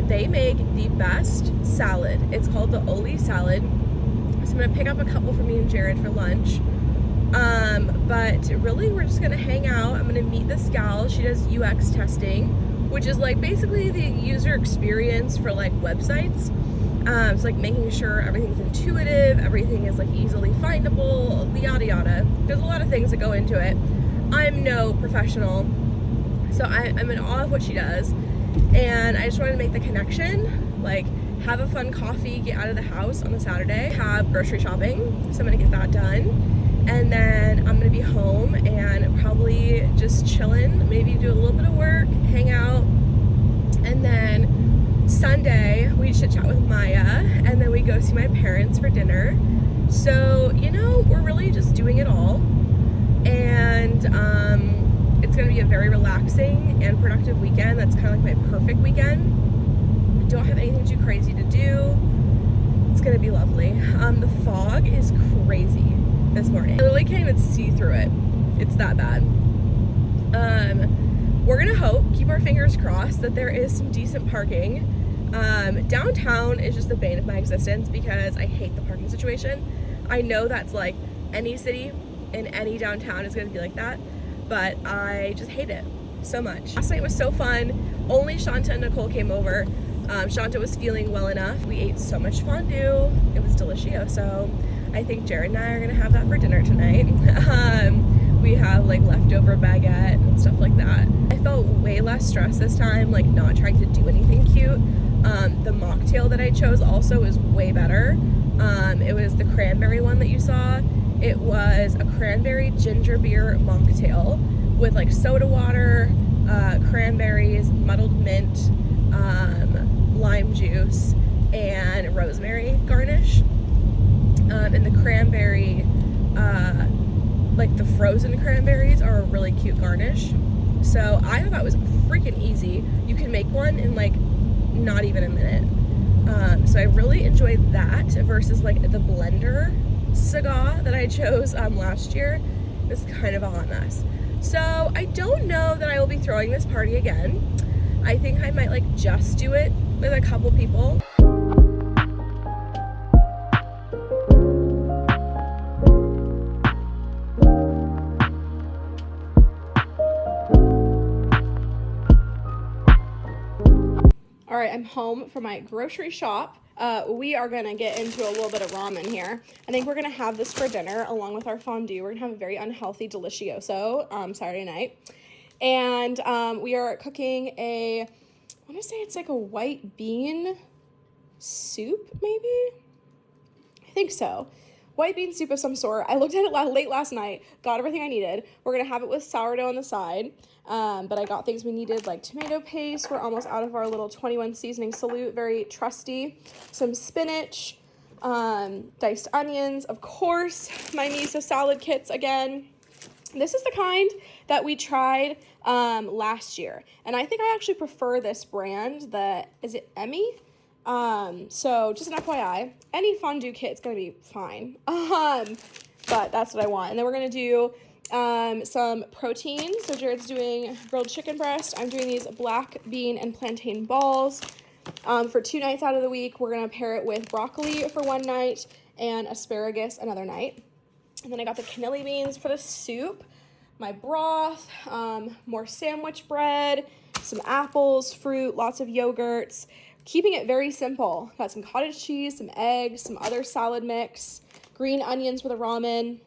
They make the best salad. It's called the Oli salad. So I'm gonna pick up a couple for me and Jared for lunch. But really we're just gonna hang out. I'm gonna meet this gal. She does UX testing, which is like basically the user experience for like websites. It's like making sure everything's intuitive, everything is like easily findable, yada yada. There's a lot of things that go into it. I'm no professional, so I'm in awe of what she does, and I just wanted to make the connection, like have a fun coffee, get out of the house on a Saturday, have grocery shopping, so I'm gonna get that done, and then I'm gonna be home and probably just chillin', maybe do a little bit of work, hang out, and then Sunday we chit chat with Maya, and then we go see my parents for dinner. So we're really just doing it all, and it's gonna be a very relaxing and productive weekend. That's kind of like my perfect weekend. Don't have anything too crazy to do. It's gonna be lovely. The fog is crazy this morning. I literally can't even see through it. It's that bad. We're gonna keep our fingers crossed that there is some decent parking. Downtown is just the bane of my existence because I hate the parking situation. I know that's like any city in any downtown is gonna be like that, but I just hate it so much. Last night was so fun. Only Shanta and Nicole came over. Shanta was feeling well enough. We ate so much fondue. It was delicioso. I think Jared and I are gonna have that for dinner tonight. We have like leftover baguette and stuff like that. I felt way less stressed this time, like not trying to do anything cute. The mocktail that I chose also is way better. It was the cranberry one that you saw. It was a cranberry ginger beer mocktail with like soda water, cranberries, muddled mint, lime juice, and rosemary garnish. And the cranberry, like the frozen cranberries are a really cute garnish. So I thought that was freaking easy. You can make one in like not even a minute. So I really enjoyed that versus like the blender saga that I chose last year. It was kind of a hot mess. So I don't know that I will be throwing this party again. I think I might like just do it with a couple people. All right, I'm home from my grocery shop. We are gonna get into a little bit of ramen here. I think we're gonna have this for dinner along with our fondue. We're gonna have a very unhealthy delicioso Saturday night. And we are cooking I wanna say it's like a white bean soup, maybe? I think so. White bean soup of some sort. I looked at it late last night, got everything I needed. We're gonna have it with sourdough on the side. But I got things we needed like tomato paste. We're almost out of our little 21 seasoning salute, very trusty. Some spinach, diced onions, of course, my miso salad kits again. This is the kind that we tried last year. And I think I actually prefer this brand, is it Emmy? So just an FYI, any fondue kit is gonna be fine. But that's what I want. And then we're gonna do some protein. So Jared's doing grilled chicken breast. I'm doing these black bean and plantain balls. For 2 nights out of the week, we're gonna pair it with broccoli for one night and asparagus another night. And then I got the cannelli beans for the soup, my broth, more sandwich bread, some apples, fruit, lots of yogurts. Keeping it very simple. Got some cottage cheese, some eggs, some other salad mix, green onions for the ramen.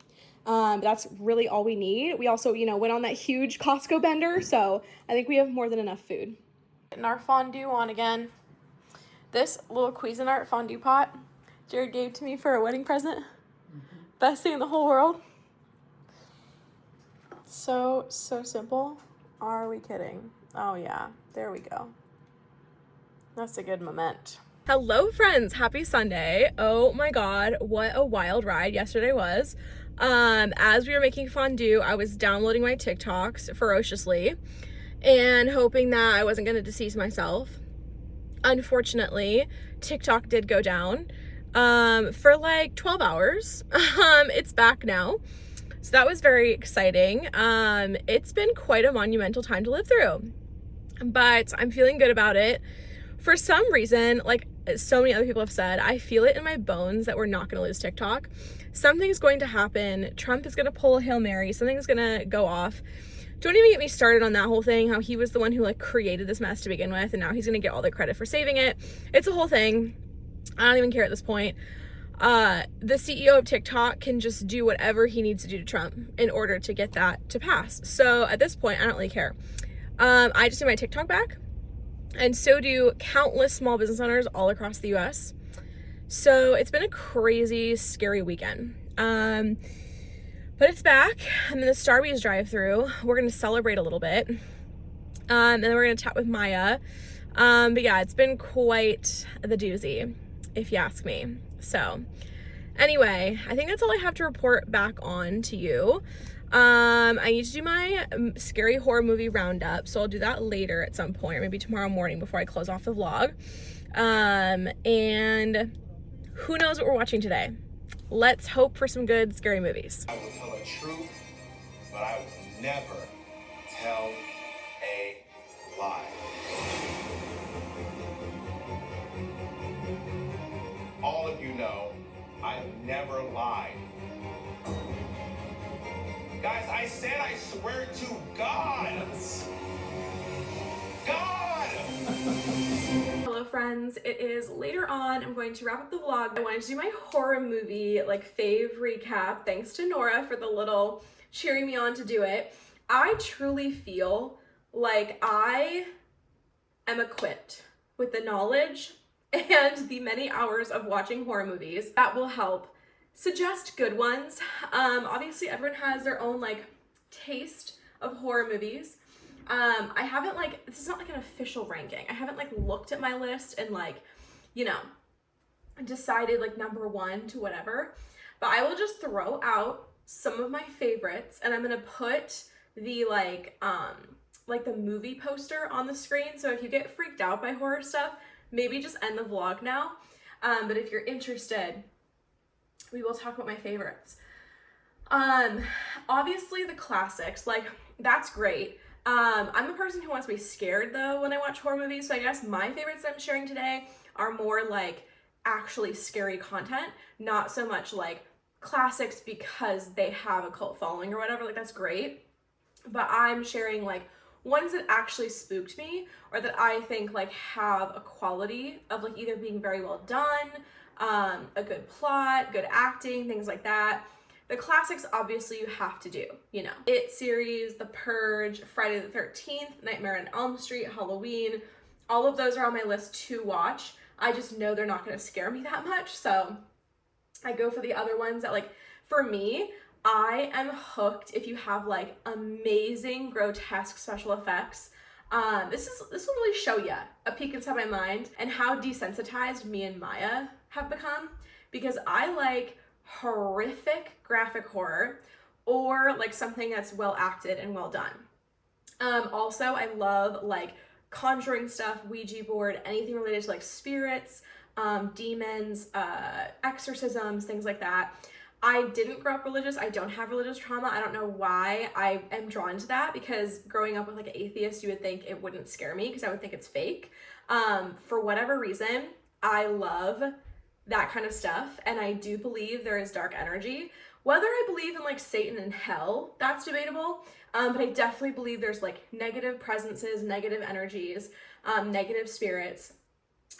That's really all we need. We also, went on that huge Costco bender, so I think we have more than enough food. Getting our fondue on again. This little Cuisinart fondue pot Jared gave to me for a wedding present. Best thing in the whole world. So simple. Are we kidding? Oh yeah, there we go. That's a good moment. Hello friends, happy Sunday. Oh my God, what a wild ride yesterday was. As we were making fondue, I was downloading my TikToks ferociously and hoping that I wasn't gonna decease myself. Unfortunately, TikTok did go down for like 12 hours. It's back now. So that was very exciting. It's been quite a monumental time to live through, but I'm feeling good about it. For some reason, like so many other people have said, I feel it in my bones that we're not going to lose TikTok. Something's going to happen. Trump is going to pull a Hail Mary. Something's going to go off. Don't even get me started on that whole thing, how he was the one who like created this mess to begin with, and now he's going to get all the credit for saving it. It's a whole thing. I don't even care at this point. The CEO of TikTok can just do whatever he needs to do to Trump in order to get that to pass. So at this point, I don't really care. I just need my TikTok back. And so do countless small business owners all across the US. So it's been a crazy, scary weekend. But it's back. I'm in the Starbucks drive-thru. We're going to celebrate a little bit. And then we're going to chat with Maya. But yeah, it's been quite the doozy, if you ask me. So anyway, I think that's all I have to report back on to you. I need to do my scary horror movie roundup, so I'll do that later at some point, or maybe tomorrow morning before I close off the vlog. And who knows what we're watching today? Let's hope for some good scary movies. I will tell a truth, but I will never tell a lie. All of you know I have never lied. Guys, I said I swear to God. God! Hello friends, it is later on. I'm going to wrap up the vlog. I wanted to do my horror movie fave recap. Thanks to Nora for the little cheering me on to do it. I truly feel like I am equipped with the knowledge and the many hours of watching horror movies that will help suggest good ones. Obviously everyone has their own taste of horror movies. I haven't this is not an official ranking. I haven't looked at my list and decided number one to whatever, but I will just throw out some of my favorites, and I'm gonna put the the movie poster on the screen. So if you get freaked out by horror stuff, maybe just end the vlog now. But if you're interested, we will talk about my favorites. Obviously the classics, like that's great. I'm a person who wants to be scared though when I watch horror movies, so I guess my favorites I'm sharing today are more like actually scary content, not so much like classics because they have a cult following or whatever, like that's great. But I'm sharing like ones that actually spooked me or that I think like have a quality of like either being very well done, a good plot, good acting, things like that. The classics, obviously, you have to do, you know. It series, The Purge, Friday the 13th, Nightmare on Elm Street, Halloween. All of those are on my list to watch. I just know they're not going to scare me that much, so I go for the other ones that, like, for me, I am hooked if you have, like, amazing, grotesque special effects. This will really show you a peek inside my mind and how desensitized me and Maya have become, because I like horrific graphic horror or like something that's well acted and well done. Also, I love like conjuring stuff, Ouija board, anything related to like spirits, demons, exorcisms, things like that. I didn't grow up religious. I don't have religious trauma. I don't know why I am drawn to that, because growing up with like an atheist, you would think it wouldn't scare me because I would think it's fake. For whatever reason, I love that kind of stuff, and I do believe there is dark energy. Whether I believe in like Satan and hell, that's debatable, but I definitely believe there's like negative presences, negative energies, negative spirits,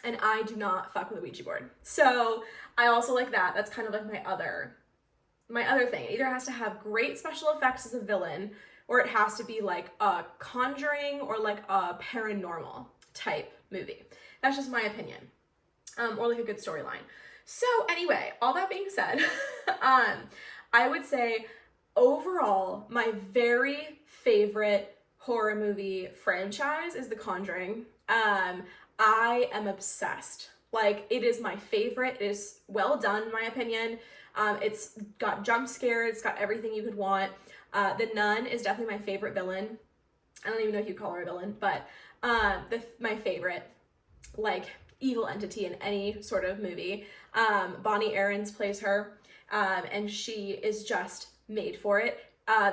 and I do not fuck with a Ouija board. So I also like that. That's kind of like my other thing. It either has to have great special effects as a villain, or it has to be like a Conjuring or like a paranormal type movie. That's just my opinion. Or like a good storyline. So anyway, all that being said, I would say overall, my very favorite horror movie franchise is The Conjuring. I am obsessed. Like, it is my favorite. It is well done, in my opinion. It's got jump scares. It's got everything you could want. The Nun is definitely my favorite villain. I don't even know if you call her a villain, but my favorite, like, evil entity in any sort of movie. Bonnie Aarons plays her, and she is just made for it.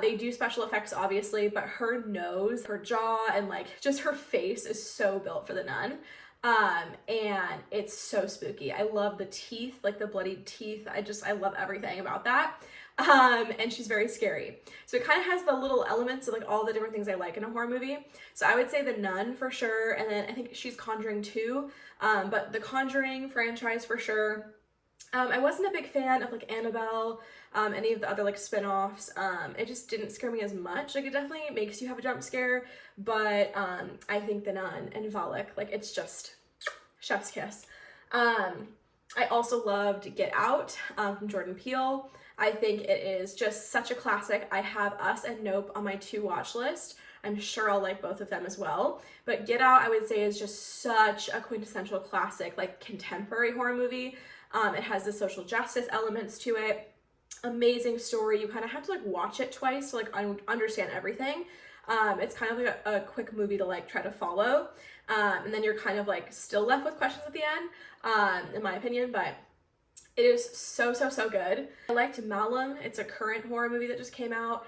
They do special effects, obviously, but her nose, her jaw, and like just her face is so built for the Nun. And it's so spooky. I love the teeth, like the bloody teeth. I love everything about that. And she's very scary. So it kind of has the little elements of like all the different things I like in a horror movie. So I would say The Nun for sure. And then I think she's Conjuring too. But the Conjuring franchise for sure. I wasn't a big fan of like Annabelle, any of the other like spin-offs. It just didn't scare me as much. Like, it definitely makes you have a jump scare, but I think The Nun and Valak, like, it's just chef's kiss. I also loved Get Out from Jordan Peele. I think it is just such a classic. I have Us and Nope on my to watch list. I'm sure I'll like both of them as well. But Get Out, I would say, is just such a quintessential classic, like contemporary horror movie. It has the social justice elements to it. Amazing story. You kind of have to like watch it twice to like understand everything. It's kind of like a quick movie to like try to follow. And then you're kind of like still left with questions at the end, in my opinion, but it is so good. I liked Malum. It's a current horror movie that just came out.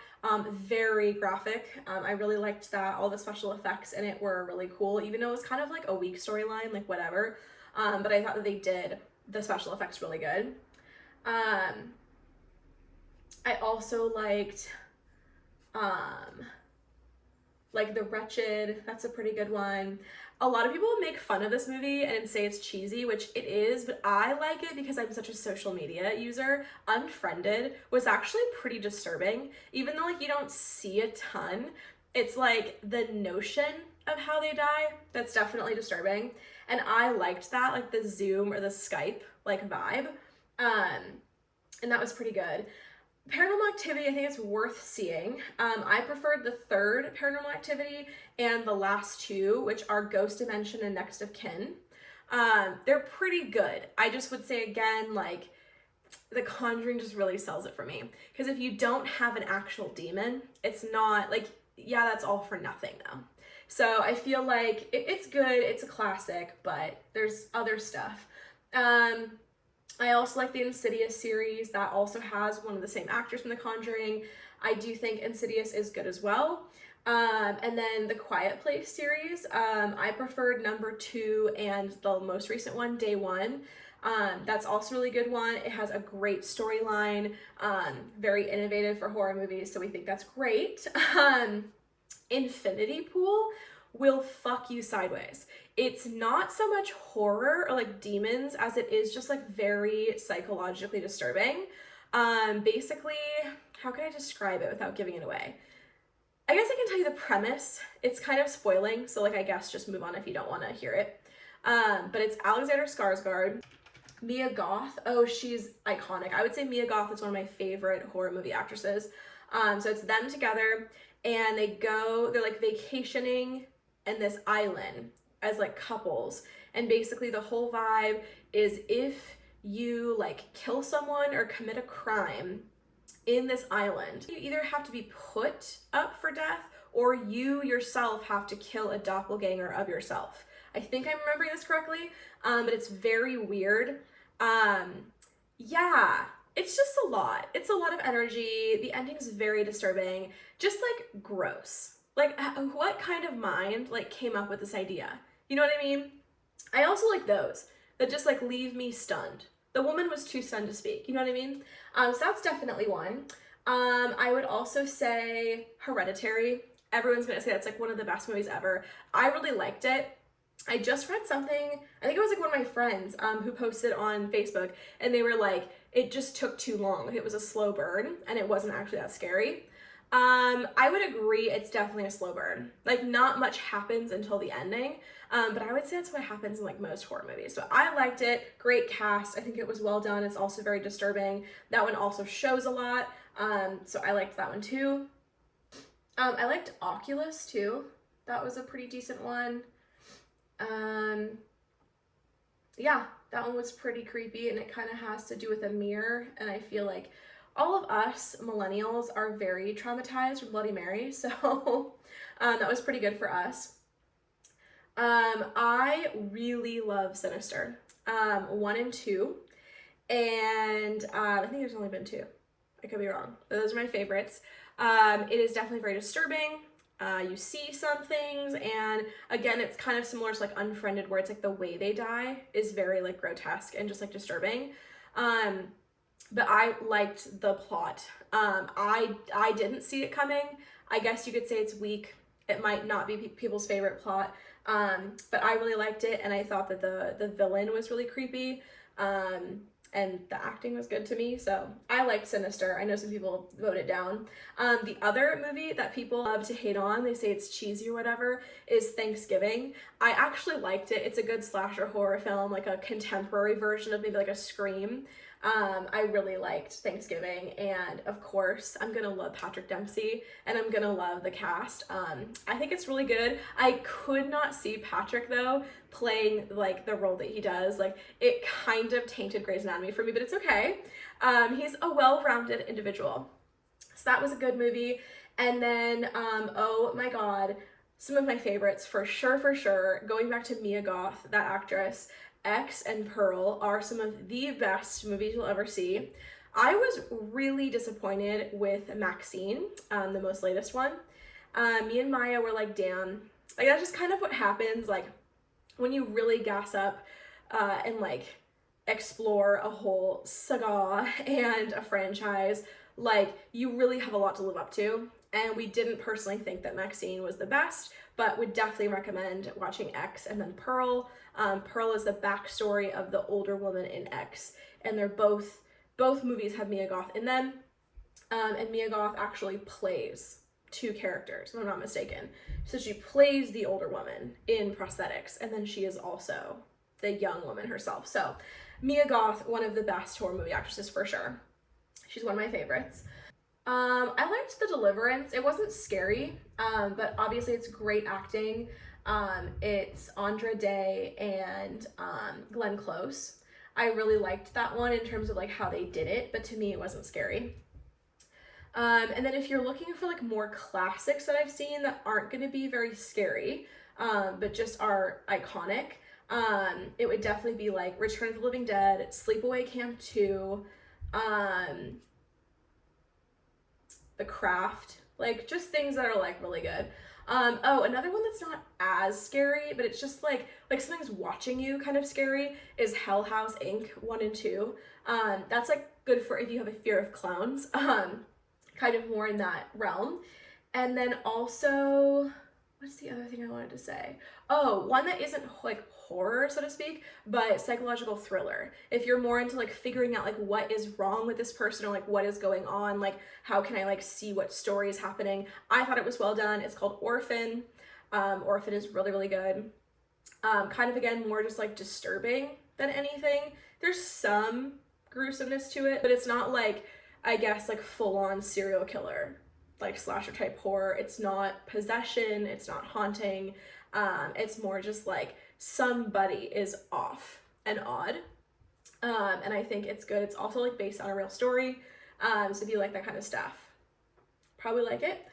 Very graphic. I really liked that. All the special effects in it were really cool, even though it was kind of like a weak storyline, like whatever. But I thought that they did the special effects really good. I also liked The Wretched. That's a pretty good one. A lot of people make fun of this movie and say it's cheesy, which it is, but I like it because I'm such a social media user. Unfriended was actually pretty disturbing. Even though like you don't see a ton, it's like the notion of how they die that's definitely disturbing. And I liked that, like the Zoom or the Skype like vibe. And that was pretty good. Paranormal Activity, I think it's worth seeing. I preferred the third Paranormal Activity and the last two, which are Ghost Dimension and Next of Kin. They're pretty good. I just would say again, like, The Conjuring just really sells it for me. Because if you don't have an actual demon, it's not, like, yeah, that's all for nothing though. So I feel like it's good, it's a classic, but there's other stuff. I also like the Insidious series that also has one of the same actors from The Conjuring. I do think Insidious is good as well. And then the Quiet Place series, I preferred number 2 and the most recent one, Day One. That's also a really good one. It has a great storyline, very innovative for horror movies, so we think that's great. Infinity Pool will fuck you sideways. It's not so much horror or like demons as it is just like very psychologically disturbing. Basically, how can I describe it without giving it away? I guess I can tell you the premise. It's kind of spoiling, so like I guess just move on if you don't want to hear it. But it's Alexander Skarsgård, Mia Goth. Oh, she's iconic. I would say Mia Goth is one of my favorite horror movie actresses. So it's them together, and they're like vacationing in this island as like couples, and basically the whole vibe is if you like kill someone or commit a crime in this island, you either have to be put up for death or you yourself have to kill a doppelganger of yourself. I think I'm remembering this correctly, but it's very weird. Yeah, it's just a lot. It's a lot of energy. The ending is very disturbing, just like gross. Like what kind of mind like came up with this idea? You know what I mean? I also like those that just like leave me stunned. The woman was too stunned to speak, you know what I mean? So that's definitely one. I would also say Hereditary. Everyone's gonna say that's like one of the best movies ever. I really liked it. I just read something, I think it was like one of my friends who posted on Facebook, and they were like, it just took too long. Like, it was a slow burn and it wasn't actually that scary. I would agree, it's definitely a slow burn. Like, not much happens until the ending, but I would say that's what happens in like most horror movies. So I liked it, great cast, I think it was well done. It's also very disturbing. That one also shows a lot, so I liked that one too. I liked Oculus too. That was a pretty decent one. Yeah, that one was pretty creepy, and it kind of has to do with a mirror, and I feel like all of us millennials are very traumatized from Bloody Mary, so that was pretty good for us. I really love Sinister, 1 and 2, and I think there's only been 2. I could be wrong, but those are my favorites. It is definitely very disturbing. You see some things, and again, it's kind of similar to like Unfriended, where it's like the way they die is very like grotesque and just like disturbing. But I liked the plot. I didn't see it coming. I guess you could say it's weak. It might not be people's favorite plot, but I really liked it, and I thought that the villain was really creepy. And the acting was good to me, so I liked Sinister. I know some people voted down. The other movie that people love to hate on, they say it's cheesy or whatever, is Thanksgiving. I actually liked it. It's a good slasher horror film, like a contemporary version of maybe like a Scream. I really liked Thanksgiving, and of course I'm gonna love Patrick Dempsey, and I'm gonna love the cast. I think it's really good. I could not see Patrick though playing like the role that he does. Like, it kind of tainted Grey's Anatomy for me, but it's okay. He's a well-rounded individual, so that was a good movie. And then oh my god, some of my favorites for sure, going back to Mia Goth, that actress. X and Pearl are some of the best movies you'll ever see. I was really disappointed with Maxine, the most latest one. Me and Maya were like, damn, like that's just kind of what happens like when you really gas up and like explore a whole saga and a franchise. Like, you really have a lot to live up to, and we didn't personally think that Maxine was the best, but would definitely recommend watching X and then Pearl. Pearl is the backstory of the older woman in X, and they're both movies have Mia Goth in them, and Mia Goth actually plays 2 characters, if I'm not mistaken. So she plays the older woman in prosthetics, and then she is also the young woman herself. So Mia Goth, one of the best horror movie actresses for sure. She's one of my favorites. I liked The Deliverance. It wasn't scary, but obviously it's great acting. It's Andra Day and Glenn Close. I really liked that one in terms of like how they did it, but to me it wasn't scary. And then if you're looking for like more classics that I've seen that aren't going to be very scary, but just are iconic, it would definitely be like Return of the Living Dead, Sleepaway Camp 2, The Craft, like just things that are like really good. Oh, another one that's not as scary, but it's just like something's watching you kind of scary is Hell House Inc. 1 and 2. That's like good for if you have a fear of clowns, kind of more in that realm. And then also, what's the other thing I wanted to say? Oh, one that isn't like horror, so to speak, but psychological thriller. If you're more into like figuring out like what is wrong with this person or like what is going on, like how can I like see what story is happening, I thought it was well done. It's called Orphan. Orphan is really, really good. Kind of again, more just like disturbing than anything. There's some gruesomeness to it, but it's not like, I guess, like full-on serial killer, like slasher type horror. It's not possession, it's not haunting. It's more just like somebody is off and odd. And I think it's good. It's also like based on a real story. So if you like that kind of stuff, probably like it.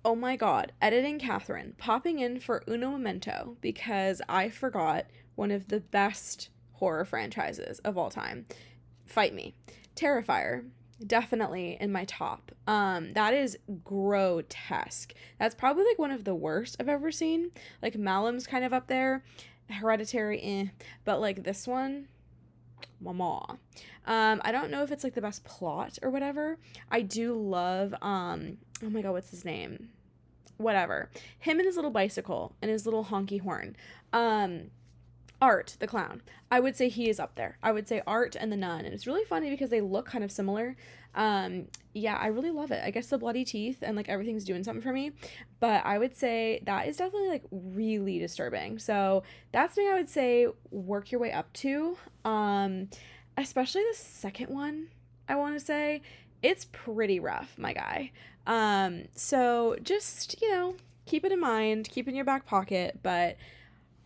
Oh my god, editing Catherine popping in for uno momento because I forgot one of the best horror franchises of all time. Fight me. Terrifier, definitely in my top. That is grotesque. That's probably like one of the worst I've ever seen. Like Malum's kind of up there. Hereditary, but like this one, mama. I don't know if it's like the best plot or whatever. I do love, oh my god, what's his name? Whatever. Him and his little bicycle and his little honky horn. Art, the clown. I would say he is up there. I would say Art and the Nun. And it's really funny because they look kind of similar. Yeah, I really love it. I guess the bloody teeth and like everything's doing something for me. But I would say that is definitely like really disturbing. So that's something I would say work your way up to. Especially the second one, I want to say. It's pretty rough, my guy. So just, you know, keep it in mind, keep it in your back pocket. But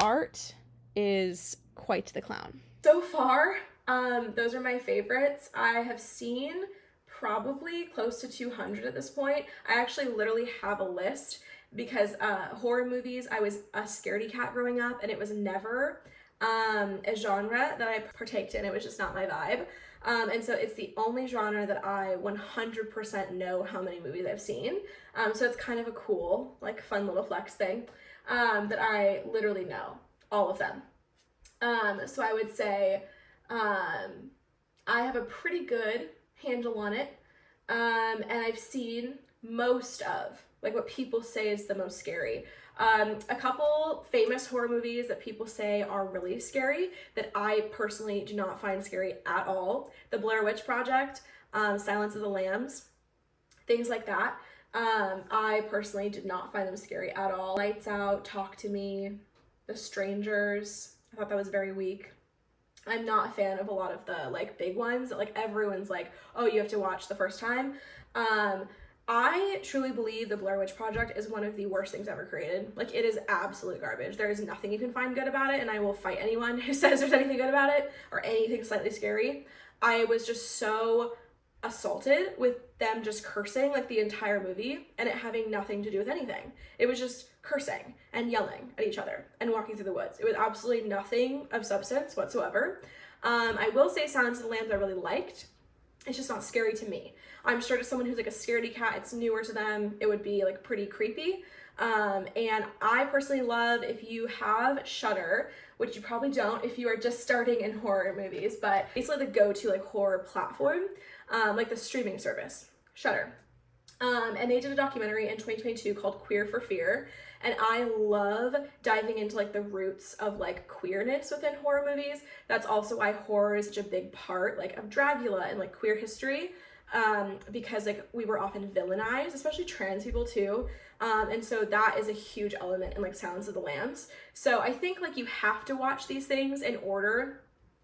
Art is quite the clown. So far, those are my favorites. I have seen probably close to 200 at this point. I actually literally have a list because horror movies, I was a scaredy cat growing up and it was never a genre that I partaked in. It was just not my vibe. And so it's the only genre that I 100% know how many movies I've seen. So it's kind of a cool, like fun little flex thing that I literally know all of them. So I would say I have a pretty good handle on it. And I've seen most of like what people say is the most scary. A couple famous horror movies that people say are really scary that I personally do not find scary at all. The Blair Witch Project, Silence of the Lambs, things like that. I personally did not find them scary at all. Lights Out, Talk to Me, The Strangers, I thought that was very weak. I'm not a fan of a lot of the like big ones that like everyone's like, oh, you have to watch the first time. I truly believe the Blair Witch Project is one of the worst things ever created. Like, it is absolute garbage. There is nothing you can find good about it, and I will fight anyone who says there's anything good about it or anything slightly scary. I was just so assaulted with them just cursing like the entire movie and it having nothing to do with anything. It was just cursing and yelling at each other and walking through the woods. It was absolutely nothing of substance whatsoever. I will say Silence of the Lambs I really liked. It's just not scary to me. I'm sure to someone who's like a scaredy cat, it's newer to them, it would be like pretty creepy. And I personally love, if you have Shudder, which you probably don't if you are just starting in horror movies, but basically the go-to like horror platform, like the streaming service, Shudder. And they did a documentary in 2022 called Queer for Fear. And I love diving into like the roots of like queerness within horror movies. That's also why horror is such a big part like of Dracula and like queer history, because like we were often villainized, especially trans people too. And so that is a huge element in like Silence of the Lambs. So I think like you have to watch these things in order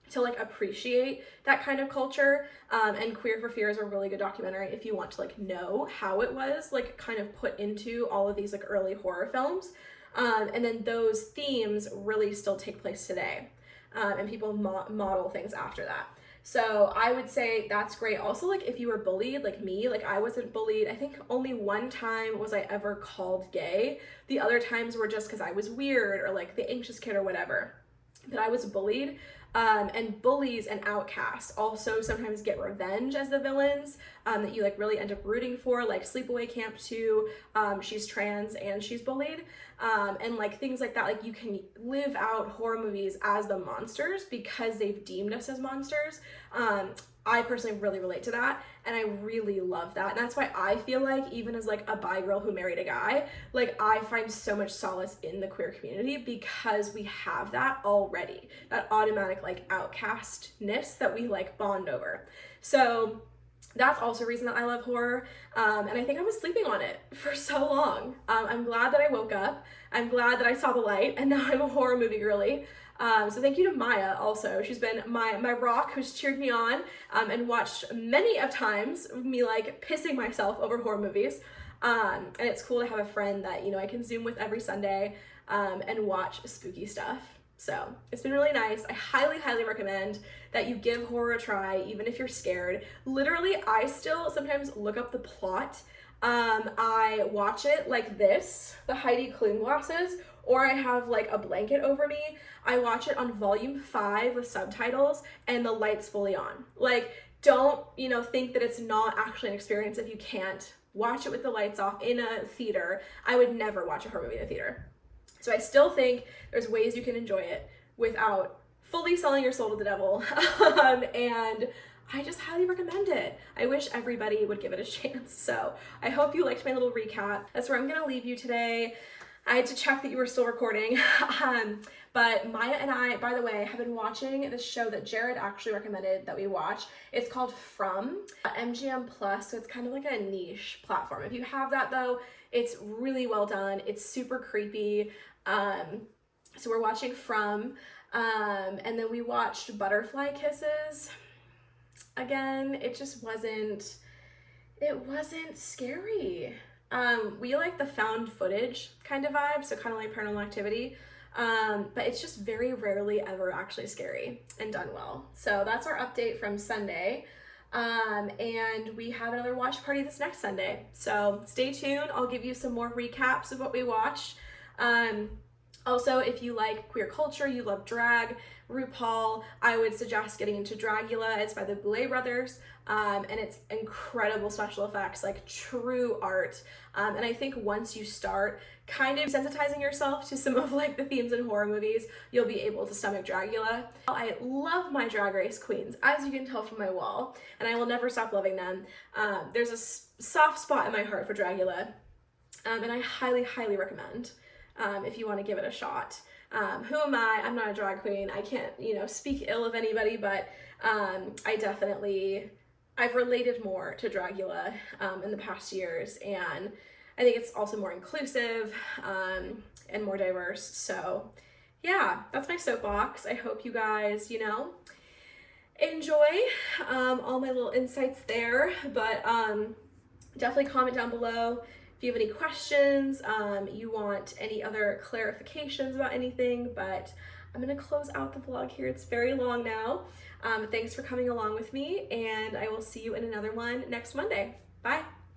to like appreciate that kind of culture. And Queer for Fear is a really good documentary if you want to like know how it was like kind of put into all of these like early horror films. And then those themes really still take place today. And people model things after that. So I would say that's great. Also, like if you were bullied, like me, like I wasn't bullied. I think only one time was I ever called gay. The other times were just because I was weird or like the anxious kid or whatever. But I was bullied. And bullies and outcasts also sometimes get revenge as the villains that you like really end up rooting for, like Sleepaway Camp 2, she's trans and she's bullied, and like things like that. Like you can live out horror movies as the monsters because they've deemed us as monsters. I personally really relate to that, and I really love that. And that's why I feel like even as like a bi girl who married a guy, like I find so much solace in the queer community because we have that already, that automatic like outcastness that we like bond over. So that's also a reason that I love horror, and I think I was sleeping on it for so long. I'm glad that I woke up. I'm glad that I saw the light, and now I'm a horror movie girly. So thank you to Maya also. She's been my rock who's cheered me on and watched many of times me like pissing myself over horror movies. And it's cool to have a friend that, you know, I can Zoom with every Sunday and watch spooky stuff. So it's been really nice. I highly, highly recommend that you give horror a try, even if you're scared. Literally, I still sometimes look up the plot. I watch it like this, the Heidi Klum glasses, or I have like a blanket over me. I watch it on volume 5 with subtitles and the lights fully on. Like, don't, you know, think that it's not actually an experience if you can't watch it with the lights off in a theater. I would never watch a horror movie in a theater. So I still think there's ways you can enjoy it without fully selling your soul to the devil. And I just highly recommend it. I wish everybody would give it a chance. So I hope you liked my little recap. That's where I'm gonna leave you today. I had to check that you were still recording. But Maya and I, by the way, have been watching this show that Jared actually recommended that we watch. It's called From, MGM Plus, so it's kind of like a niche platform. If you have that though, it's really well done. It's super creepy. So we're watching From, and then we watched Butterfly Kisses. Again, it just wasn't scary. We like the found footage kind of vibe, so kind of like Paranormal Activity, but it's just very rarely ever actually scary and done well. So that's our update from Sunday, and we have another watch party this next Sunday, so stay tuned. I'll give you some more recaps of what we watched. Also, if you like queer culture, you love drag, RuPaul, I would suggest getting into Dragula. It's by the Boulet brothers, and it's incredible special effects, like true art. And I think once you start kind of sensitizing yourself to some of like the themes in horror movies, you'll be able to stomach Dragula. I love my Drag Race queens, as you can tell from my wall, and I will never stop loving them. There's a soft spot in my heart for Dragula, and I highly, highly recommend if you want to give it a shot. Who am I? I'm not a drag queen. I can't, you know, speak ill of anybody, but I've related more to Dragula in the past years, and I think it's also more inclusive and more diverse. So yeah, that's my soapbox. I hope you guys, you know, enjoy all my little insights there, but definitely comment down below if you have any questions, you want any other clarifications about anything. But I'm gonna close out the vlog here. It's very long now. Thanks for coming along with me, and I will see you in another one next Monday. Bye.